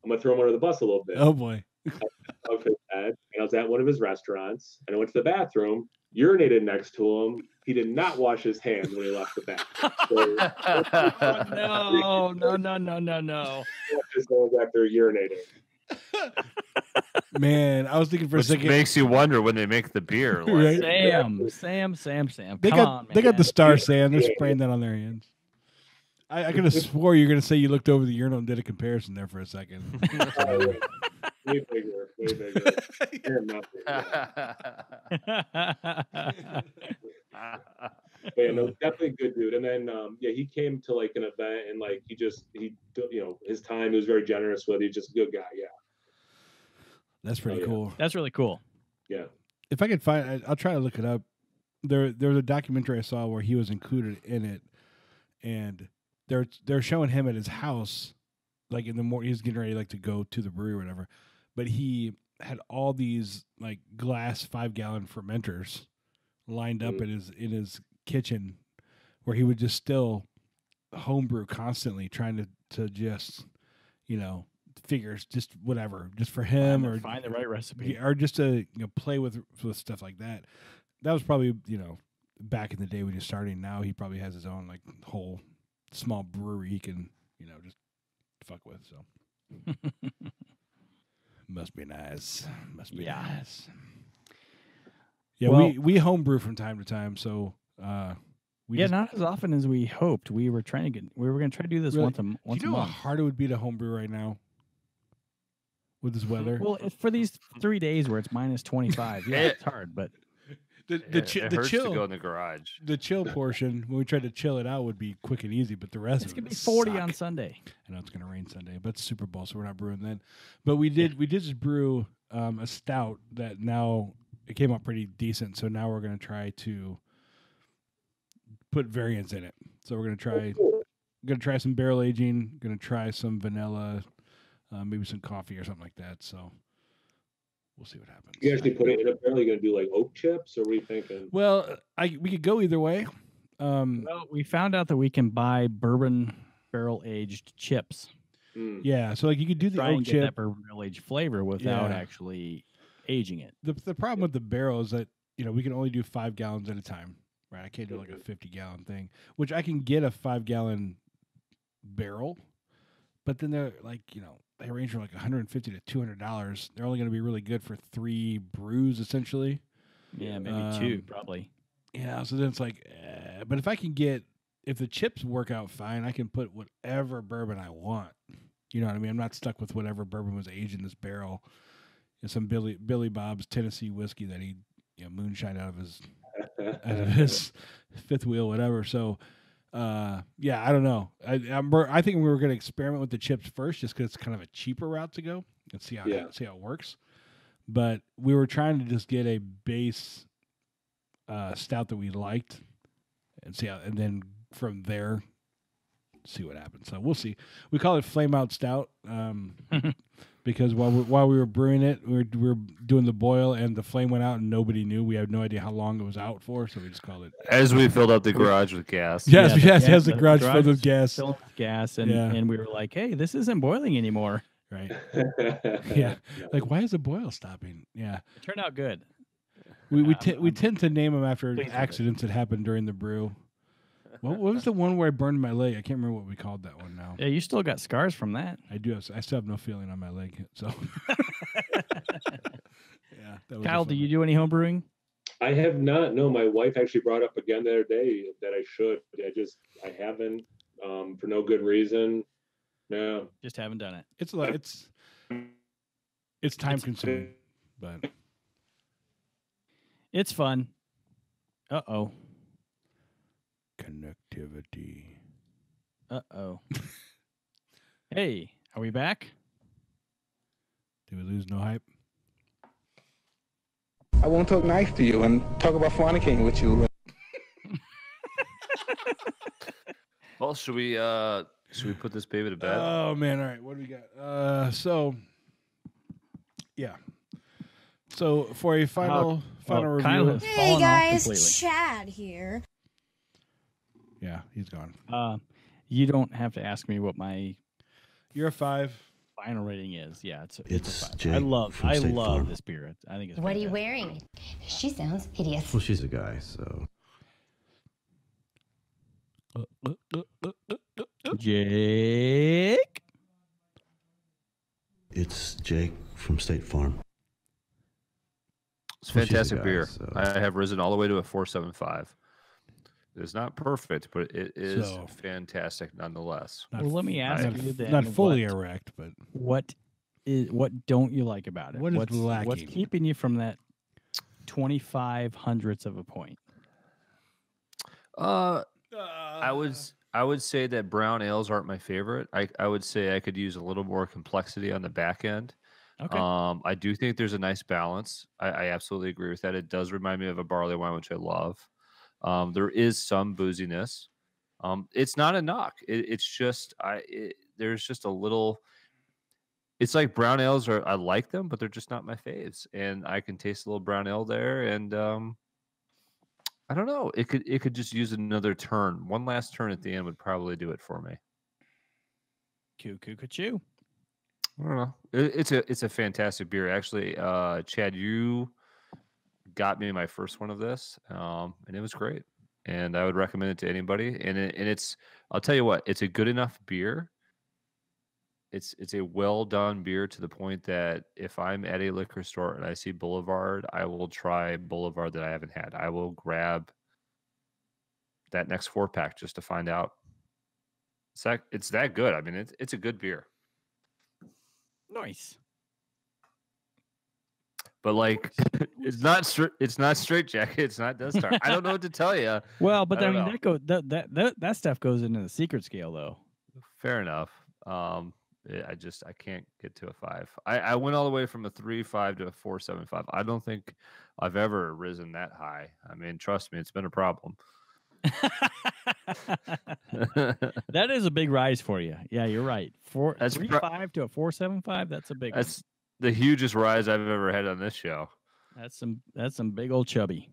I'm gonna throw him under the bus a little bit. Oh boy. And I was at one of his restaurants, and I went to the bathroom, urinated next to him. He did not wash his hands when he left the bathroom. So, no. Just going back there urinating. Man, I was thinking for a second. Makes you wonder when they make the beer. Like. Right? Sam. They got the star Sam. They're spraying that on their hands. I could have swore you're going to say you looked over the urinal and did a comparison there for a second. Way bigger. But yeah, no, definitely a good dude. And then he came to like an event, and like he his time, he was very generous with. He's just a good guy. Yeah, that's pretty cool. That's really cool. Yeah, if I could find, I'll try to look it up. There was a documentary I saw where he was included in it, and they're showing him at his house, like in the morning. He's getting ready like to go to the brewery or whatever, but he had all these like glass 5-gallon fermenters lined up in his kitchen, where he would just still homebrew constantly, trying to just figure just whatever, just for him, or find the right recipe, or just to play with stuff like that. That was probably back in the day when he's starting. Now he probably has his own like whole small brewery he can just fuck with. So must be nice. Nice. Yeah, well, we homebrew from time to time, so not as often as we hoped. We were going to try to do this once a month. Do you know how hard it would be to homebrew right now with this weather? Well, for these 3 days where it's minus 25, it's hard, but the chill to go in the garage. The chill portion, when we tried to chill it out, would be quick and easy, but the rest it's gonna be 40 on Sunday. I know it's gonna rain Sunday, but it's Super Bowl, so we're not brewing then. But we did just brew a stout that now it came out pretty decent. So now we're gonna try to put variants in it. So we're gonna try some barrel aging, gonna try some vanilla, maybe some coffee or something like that. So we'll see what happens. You actually put it in a barrel? You're going to do like oak chips, or what are you thinking? Well, we could go either way. Well, we found out that we can buy bourbon barrel aged chips. Yeah, so like you could do the oak chip, that bourbon barrel aged flavor without actually aging it. The problem with the barrel is that we can only do 5 gallons at a time, right? I can't do like a 50-gallon thing, which I can get a 5-gallon barrel, but then they're like they range from like $150 to $200. They're only going to be really good for 3 brews, essentially. Yeah, maybe 2, probably. Yeah, so then it's like, but if I can get if the chips work out fine, I can put whatever bourbon I want. You know what I mean? I'm not stuck with whatever bourbon was aged in this barrel. Some Billy Bob's Tennessee whiskey that he moonshine out of his fifth wheel, whatever. So, yeah, I don't know. I think we were going to experiment with the chips first, just because it's kind of a cheaper route to go and see how it works. But we were trying to just get a base stout that we liked, and see how, and then from there, see what happens. So we'll see. We call it Flame Out Stout. Because while we were brewing it, we were doing the boil, and the flame went out, and nobody knew. We had no idea how long it was out for, so we just called it. As we filled up the garage with gas. Yes, the garage filled with gas. Filled with gas, and we were like, "Hey, this isn't boiling anymore." Right. Yeah. Like, why is the boil stopping? Yeah. It turned out good. We tend to name them after accidents that happened during the brew. What was the one where I burned my leg? I can't remember what we called that one now. Yeah, you still got scars from that. I do. I still have no feeling on my leg. So, yeah. Kyle, do you do any home brewing? I have not. No, my wife actually brought up again the other day that I should. I haven't, for no good reason. No, just haven't done it. It's time consuming, but it's fun. Uh-oh. Connectivity. Uh-oh. Hey, are we back? Did we lose No Hype? I won't talk nice to you and talk about fornicating with you. Well, should we put this baby to bed? Oh man, all right. What do we got? Yeah. So for a final review. Hey guys, Chad here. Yeah, he's gone. You don't have to ask me what my You're a 5 final rating is. Yeah, it's a 5. Jake I love Farm. this beer. I think it's What are you wearing? She sounds hideous. Well, she's a guy, so. Jake. It's Jake from State Farm. It's fantastic beer. So. I have risen all the way to a 4.75. It's not perfect, but it is fantastic nonetheless. Well, let me ask you then. Not fully erect, but what don't you like about it? What's lacking? What's keeping you from that 25 hundredths of a point? I would say that brown ales aren't my favorite. I would say I could use a little more complexity on the back end. Okay. I do think there's a nice balance. I absolutely agree with that. It does remind me of a barley wine, which I love. There is some booziness. It's not a knock. It's just there's just a little. It's like brown ales I like them, but they're just not my faves. And I can taste a little brown ale there, and I don't know. It could just use another turn. One last turn at the end would probably do it for me. Coo-coo-coo-choo. I don't know. It's a fantastic beer. Actually, Chad, you got me my first one of this, and it was great. And I would recommend it to anybody. And it's I'll tell you what, it's a good enough beer. It's a well done beer to the point that if I'm at a liquor store and I see Boulevard, I will try Boulevard that I haven't had. I will grab that next 4-pack just to find out. It's that good. I mean, it's a good beer. Nice. But like, it's not straight jacket. It's not Death Star. I don't know what to tell you. Well, but I mean, that stuff goes into the secret scale, though. Fair enough. I can't get to a 5. I went all the way from a 3.5 to a 4.75. I don't think I've ever risen that high. I mean, trust me, it's been a problem. That is a big rise for you. Yeah, you're right. 3.5 to a 4.75. That's a big. That's the hugest rise I've ever had on this show. That's some big old chubby.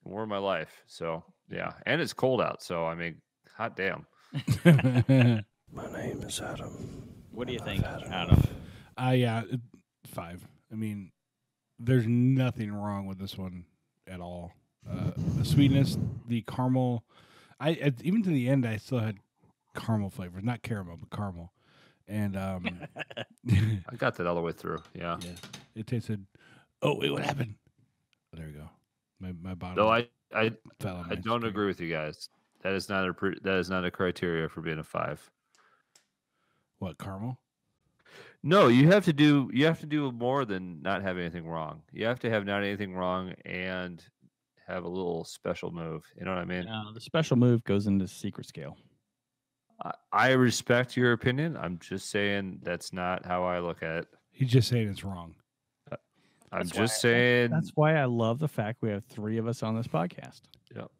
War of my life. So yeah, and it's cold out. So I mean, hot damn. My name is Adam. What do you think, Adam? Yeah, 5. I mean, there's nothing wrong with this one at all. The sweetness, the caramel. Even to the end, I still had caramel flavors, not caramel, but caramel. And I got that all the way through. Yeah. It tasted. Oh wait, what happened? Oh, there we go. My bottom. No, I fell on don't agree with you guys. That is not a criteria for being a 5. What, caramel? No, you have to do more than not have anything wrong. You have to have not anything wrong and have a little special move. You know what I mean? The special move goes into secret scale. I respect your opinion. I'm just saying that's not how I look at it. He's just saying it's wrong. I'm just saying. That's why I love the fact we have 3 of us on this podcast. Yep.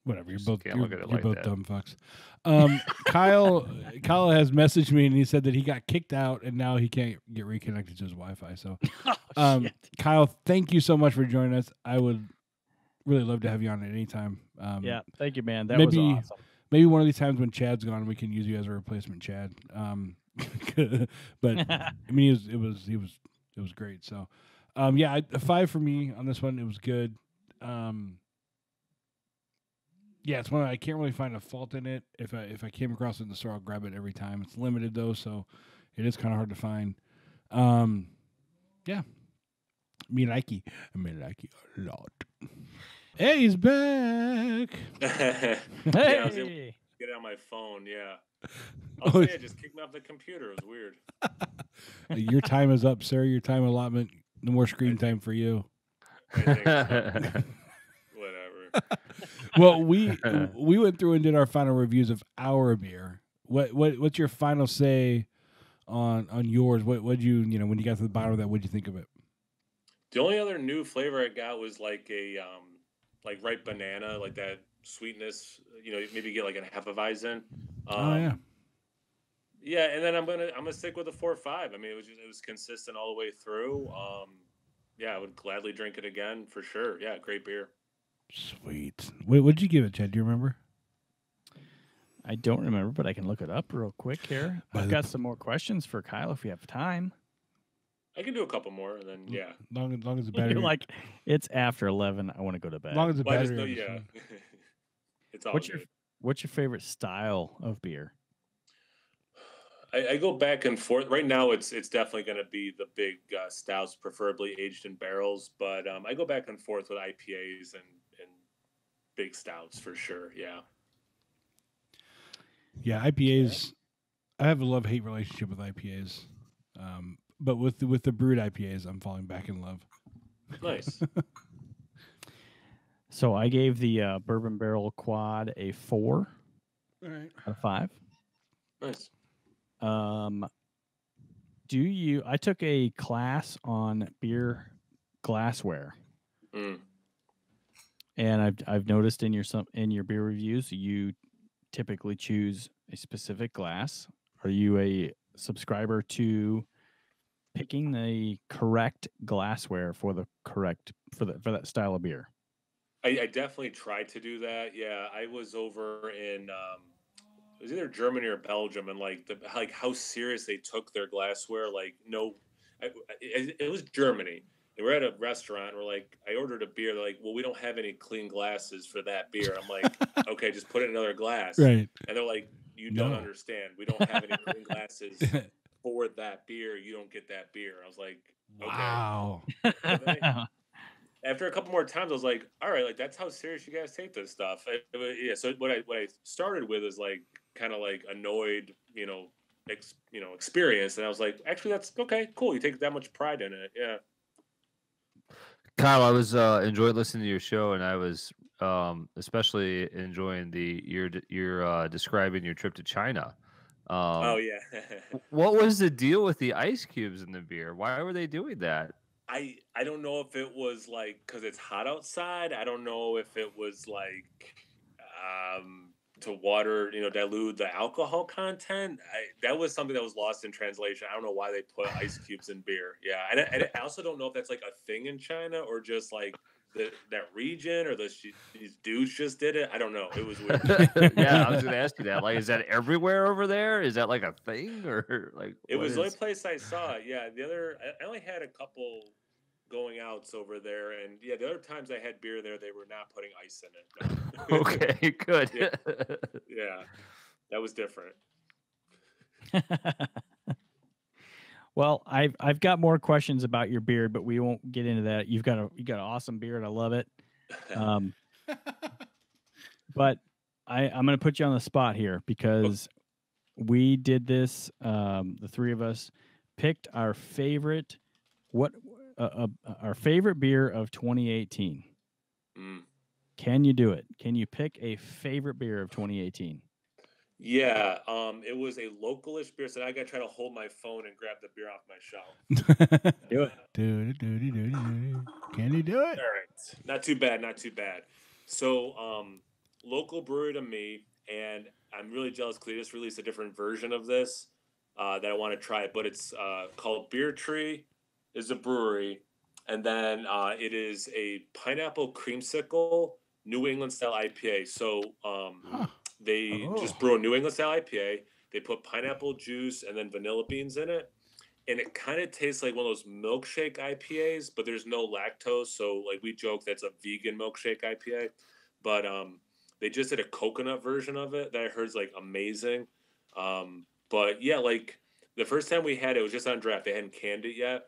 Whatever. You're Just both can't look at it like both that. dumb fucks. Kyle has messaged me and he said that he got kicked out and now he can't get reconnected to his Wi-Fi. So, Kyle, thank you so much for joining us. I would really love to have you on at any time. Yeah, thank you, man. That was awesome. Maybe one of these times when Chad's gone, we can use you as a replacement, Chad. But I mean, it was great. So, a 5 for me on this one. It was good. Yeah, it's one I can't really find a fault in it. If I came across it in the store, I'll grab it every time. It's limited though, so it is kind of hard to find. Yeah, me like it a lot. Hey, he's back. Hey, Yeah, I was able to get it on my phone. Yeah, I'll say it just kicked me off the computer. It was weird. Your time is up, sir. Your time allotment. No more screen time for you. Whatever. Well, we went through and did our final reviews of our beer. What's your final say on yours? What you when you got to the bottom of that, what'd you think of it? The only other new flavor I got was like a like ripe banana, like that sweetness. Maybe get like a Hefeweizen. Yeah. Yeah, and then I'm gonna stick with the 4.5. I mean, it was consistent all the way through. Yeah, I would gladly drink it again for sure. Yeah, great beer. Sweet. What'd you give it, Chad? Do you remember? I don't remember, but I can look it up real quick here. I've got some more questions for Kyle if you have time. I can do a couple more, and then yeah. Long as the battery. You're like, it's after 11. I want to go to bed. Long as the Well, battery. yeah. It's all What's good. your favorite style of beer? I go back and forth. Right now, it's definitely going to be the big stouts, preferably aged in barrels. But I go back and forth with IPAs and big stouts for sure. Yeah. Yeah, IPAs. I have a love-hate relationship with IPAs, but with the brewed IPAs, I'm falling back in love. Nice. So I gave the Bourbon Barrel Quad a 4 All right. out of 5. Nice. I took a class on beer glassware. Mm. And I've noticed in your beer reviews, you typically choose a specific glass. Are you a subscriber to picking the correct glassware for that style of beer? I definitely tried to do that. Yeah, I was over in it was either Germany or Belgium, and like how serious they took their glassware. Like, no, it was Germany. And we're at a restaurant. We're like, I ordered a beer. They're like, well, we don't have any clean glasses for that beer. I'm like, okay, just put it in another glass. Right. And they're like, you don't understand. We don't have any clean glasses for that beer. You don't get that beer. I was like, okay. Wow. After a couple more times, I was like, all right, like that's how serious you guys take this stuff. Yeah. So what I started with is like kind of like annoyed, experience, and I was like, actually, that's okay, cool. You take that much pride in it, yeah. Kyle, I was enjoying listening to your show, and I was especially enjoying your describing your trip to China. Oh yeah. What was the deal with the ice cubes in the beer? Why were they doing that? I don't know if it was like because it's hot outside. I don't know if it was like to water, dilute the alcohol content. That was something that was lost in translation. I don't know why they put ice cubes in beer. Yeah, and I also don't know if that's like a thing in China or just like that region or these dudes just did it. I don't know. It was weird. Yeah, I was going to ask you that. Like, is that everywhere over there? Is that like a thing or like? It was the only place I saw it. Yeah, I only had a couple going outs over there, and yeah, the other times I had beer there, they were not putting ice in it. No. Okay, good. Yeah, that was different. Well, I've got more questions about your beer, but we won't get into that. You got an awesome beer, and I love it. But I'm going to put you on the spot here because we did this. The three of us picked our favorite our favorite beer of 2018. Can you do it? Can you pick a favorite beer of 2018? Yeah, it was a localish beer, so I got to try to hold my phone and grab the beer off my shelf. Do it. Can you do it? All right, not too bad, not too bad. So, local brewery to me, and I'm really jealous because they just released a different version of this that I want to try. But it's called Beer Tree, is a brewery, and then it is a pineapple creamsicle New England style IPA. So. They just brew a New England style IPA. They put pineapple juice and then vanilla beans in it. And it kind of tastes like one of those milkshake IPAs, but there's no lactose. So like we joke that's a vegan milkshake IPA. But they just did a coconut version of it that I heard is like amazing. But yeah, like the first time we had it was just on draft. They hadn't canned it yet.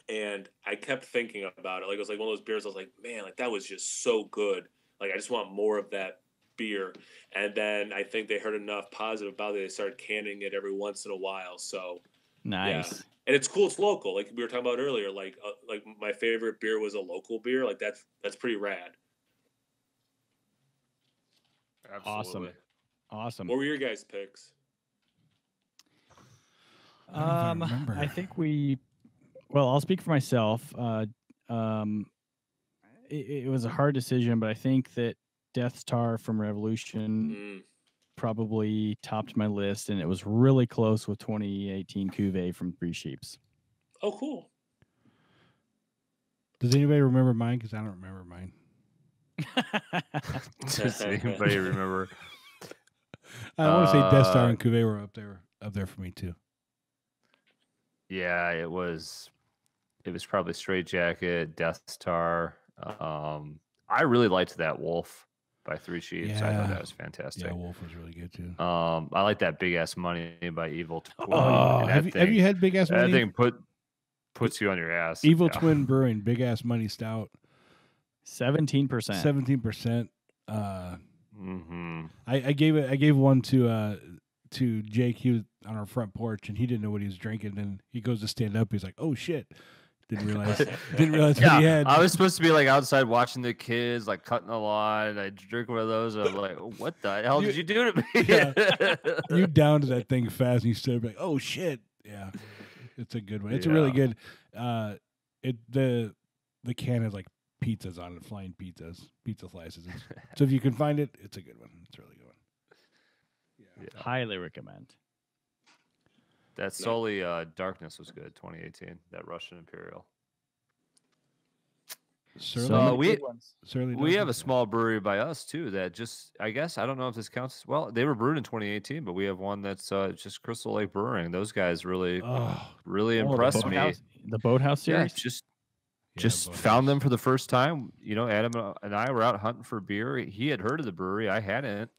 And I kept thinking about it. Like it was like one of those beers I was like, man, like that was just so good. Like I just want more of that beer. And then I think they heard enough positive about it, they started canning it every once in a while. So nice. Yeah. And it's cool, it's local, like we were talking about earlier. Like my favorite beer was a local beer. Like that's pretty rad. Absolutely. Awesome. What were your guys' picks? I think I'll speak for myself. It was a hard decision, but I think that Death Star from Revolution probably topped my list, and it was really close with 2018 Cuvée from Three Sheeps. Oh, cool. Does anybody remember mine? Because I don't remember mine. Does anybody remember? I want to say Death Star and Cuvée were up there for me too. Yeah, it was probably Straight Jacket, Death Star. I really liked that Wolf by Three Sheeps. I thought that was fantastic. Yeah, Wolf was really good too. I like that Big Ass Money by Evil Twin. Oh, have you had Big Ass Money? That thing puts you on your ass. Evil Twin Brewing, Big Ass Money Stout. 17%. 17%. I gave one to Jake. He was on our front porch and he didn't know what he was drinking. And he goes to stand up. He's like, "Oh shit." Didn't realize what he had. I was supposed to be like outside watching the kids, like cutting the lawn. I drink one of those. I'm like, what the hell did you do to me? Yeah. You downed that thing fast, and you stood like, oh shit. Yeah, it's a good one. It's a really good. The can has like pizzas on it, flying pizza slices. So if you can find it, it's a good one. It's a really good one. Yeah. Highly recommend. That Sully Darkness was good, 2018. That Russian Imperial. We have a small brewery by us too. That just, I guess, I don't know if this counts. Well, they were brewed in 2018, but we have one that's just Crystal Lake Brewing. Those guys really impressed me. The Boathouse series. Yeah, just found them for the first time. You know, Adam and I were out hunting for beer. He had heard of the brewery. I hadn't.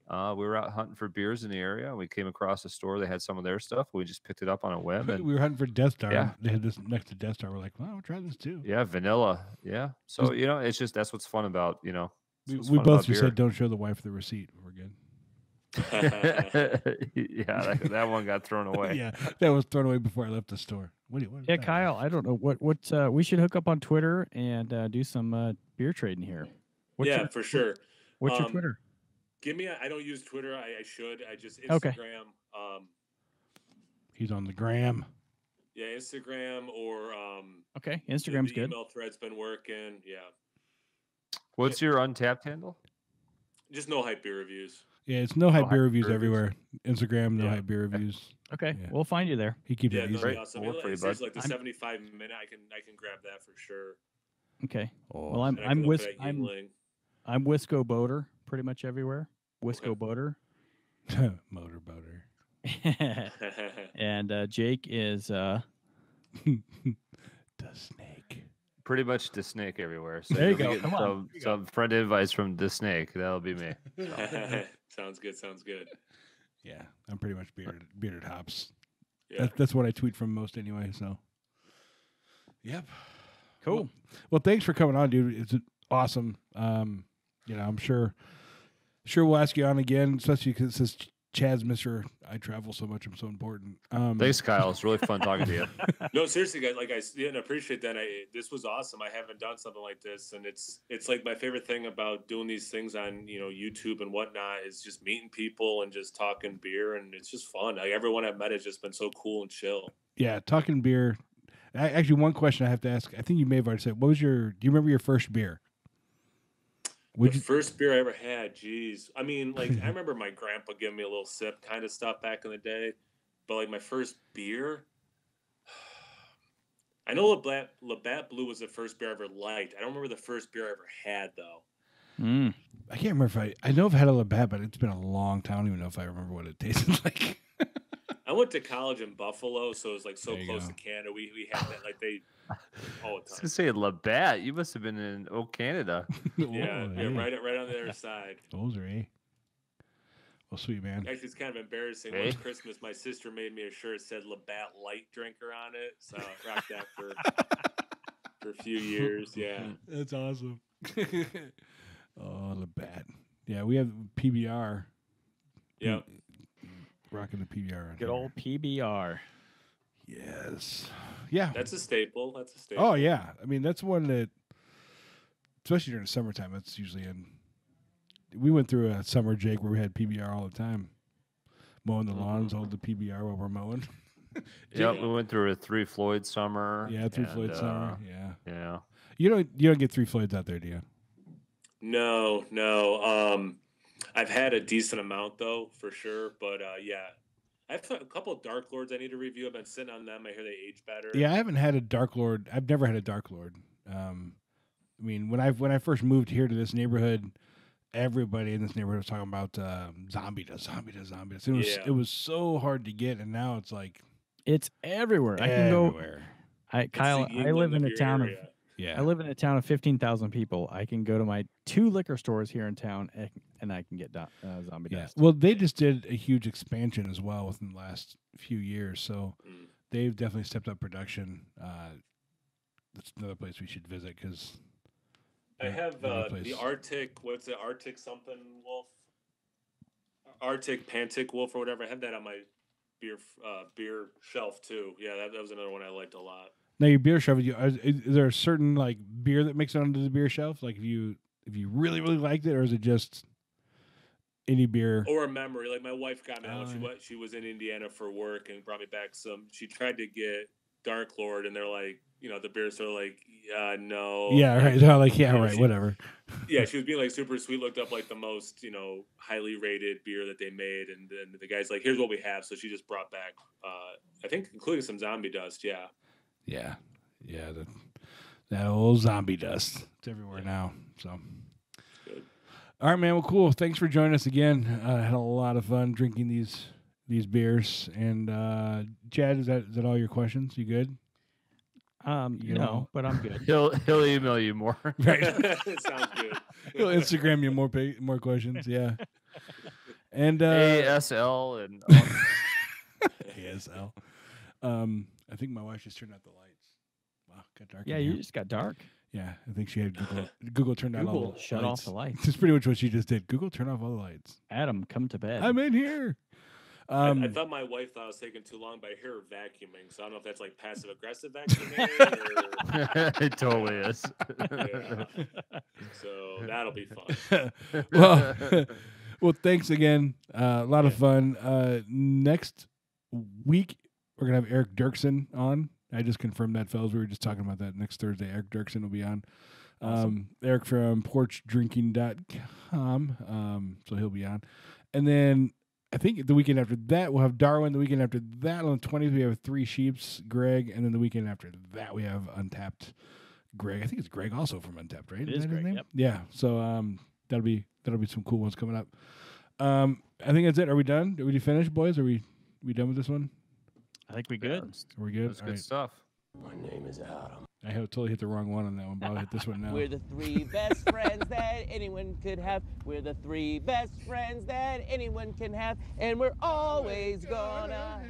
We were out hunting for beers in the area. We came across a store. They had some of their stuff. We just picked it up on a whim. And we were hunting for Death Star. Yeah. They had this next to Death Star. We're like, well, we'll try this too. Yeah, vanilla. Yeah. So, you know, it's just, that's what's fun about, you know. We both just said, don't show the wife the receipt. We're good. Yeah, that one got thrown away. Yeah, that was thrown away before I left the store. What Kyle, I don't know. What we should hook up on Twitter and do some beer trading here. For sure. What's your Twitter? Give me I don't use Twitter. I should. I just Instagram. Okay. He's on the gram. Yeah, Instagram or okay, Instagram's good. Email thread's been working. Yeah. What's your Untapped handle? Just No Hype Beer Reviews. Yeah, it's No Hype Beer Reviews everywhere. Instagram, No Hype Beer Reviews. Okay, we'll find you there. He keeps it easy. Awesome. It's like the 75 minute. I can grab that for sure. Okay. Well, I'm Wisco Boater pretty much everywhere. Wisco Boater. Motor Boater. And Jake is the Snake. Pretty much the Snake everywhere. So there you go. Come on. Some friend advice from the Snake. That'll be me. Sounds good. Yeah, I'm pretty much bearded hops. Yeah. That's what I tweet from most anyway. So, yep. Cool. Well, thanks for coming on, dude. It's awesome. You know, I'm sure Sure, we'll ask you on again, especially because it says Chad's Mr. I travel so much, I'm so important. Thanks, Kyle. It's really fun talking to you. No, seriously, guys. Like I didn't appreciate that. This was awesome. I haven't done something like this, and it's like my favorite thing about doing these things on YouTube and whatnot is just meeting people and just talking beer, and it's just fun. Like everyone I've met has just been so cool and chill. Yeah, talking beer. Actually, one question I have to ask. I think you may have already said. Do you remember your first beer? First beer I ever had, geez. I mean, like, I remember my grandpa giving me a little sip kind of stuff back in the day. But, like, my first beer, I know Labatt Blue was the first beer I ever liked. I don't remember the first beer I ever had, though. I can't remember if I know I've had a Labatt, but it's been a long time. I don't even know if I remember what it tasted like. I went to college in Buffalo, so it was, like, so close to Canada. We had that, like, all the time. I was going to say, Labatt, you must have been in Canada. Yeah, right on the other side. Those are, well, sweet, man. Actually, it's kind of embarrassing. One Christmas, my sister made me a shirt that said Labatt Light Drinker on it, so I rocked that for a few years, yeah. That's awesome. Oh, Labatt. Yeah, we have PBR. Yeah. Rocking the PBR. Good old PBR. Yes. Yeah. That's a staple. Oh, yeah. I mean, that's one that, especially during the summertime, that's usually in. We went through a summer, Jake, where we had PBR all the time. Mowing the lawns, hold the PBR while we're mowing. Yeah, we went through a Three Floyd summer. Yeah, Three Floyd summer. Yeah. You don't get Three Floyds out there, do you? No. I've had a decent amount though, for sure. But yeah, I have a couple of Dark Lords I need to review. I've been sitting on them. I hear they age better. Yeah, I haven't had a Dark Lord. I've never had a Dark Lord. I mean, when I first moved here to this neighborhood, everybody in this neighborhood was talking about zombie dust. It was so hard to get, and now it's like it's everywhere. I can go. Kyle, I live in a town of. I live in a town of 15,000 people. I can go to my 2 liquor stores here in town, and I can get zombie dust. Well, they just did a huge expansion as well within the last few years, so they've definitely stepped up production. That's another place we should visit because I have the Arctic. What's it? Arctic something wolf. Arctic Pantic wolf or whatever. I have that on my beer shelf too. Yeah, that was another one I liked a lot. Now your beer shelf, is there a certain like beer that makes it onto the beer shelf? Like if you really really liked it, or is it just any beer? Or a memory. Like my wife got me that when she was in Indiana for work and brought me back some. She tried to get Dark Lord, and they're like, the beers are like, no. Yeah, right. They're like, yeah, right, whatever. Yeah, she was being like super sweet. Looked up like the most highly rated beer that they made, and then the guy's like, here's what we have. So she just brought back, I think, including some zombie dust. Yeah. Yeah, that old zombie dust. It's everywhere now. So, good. All right, man. Well, cool. Thanks for joining us again. Had a lot of fun drinking these beers. And Chad, is that all your questions? You good? No, but I'm good. He'll email you more. Right. Sounds good. He'll Instagram you more questions. Yeah. And ASL and ASL. I think my wife just turned out the lights. Wow, got dark. Yeah, you just got dark. Yeah, I think she had Google turned out all the lights. Shut off the lights. That's pretty much what she just did. Google turn off all the lights. Adam, come to bed. I'm in here. I thought my wife thought I was taking too long, but I hear her vacuuming, so I don't know if that's like passive aggressive vacuuming. Or... It totally is. Yeah. So that'll be fun. Well, thanks again. A lot of fun. Next week we're gonna have Eric Dirksen on. I just confirmed that, fellas. We were just talking about that. Next Thursday, Eric Dirksen will be on. Awesome. Eric from porchdrinking.com. So he'll be on. And then I think the weekend after that, we'll have Darwin. The weekend after that, on the 20th, we have Three Sheeps, Greg. And then the weekend after that, we have Untapped Greg. I think it's Greg also from Untapped, right? It is Greg, yep. Yeah. So that'll be some cool ones coming up. I think that's it. Are we done? Are we finished, boys? Are we done with this one? I think we're good. Are we good? That's good stuff. My name is Adam. I totally hit the wrong one on that one, but I'll hit this one now. We're the 3 best friends that anyone could have. We're the 3 best friends that anyone can have. And we're always gonna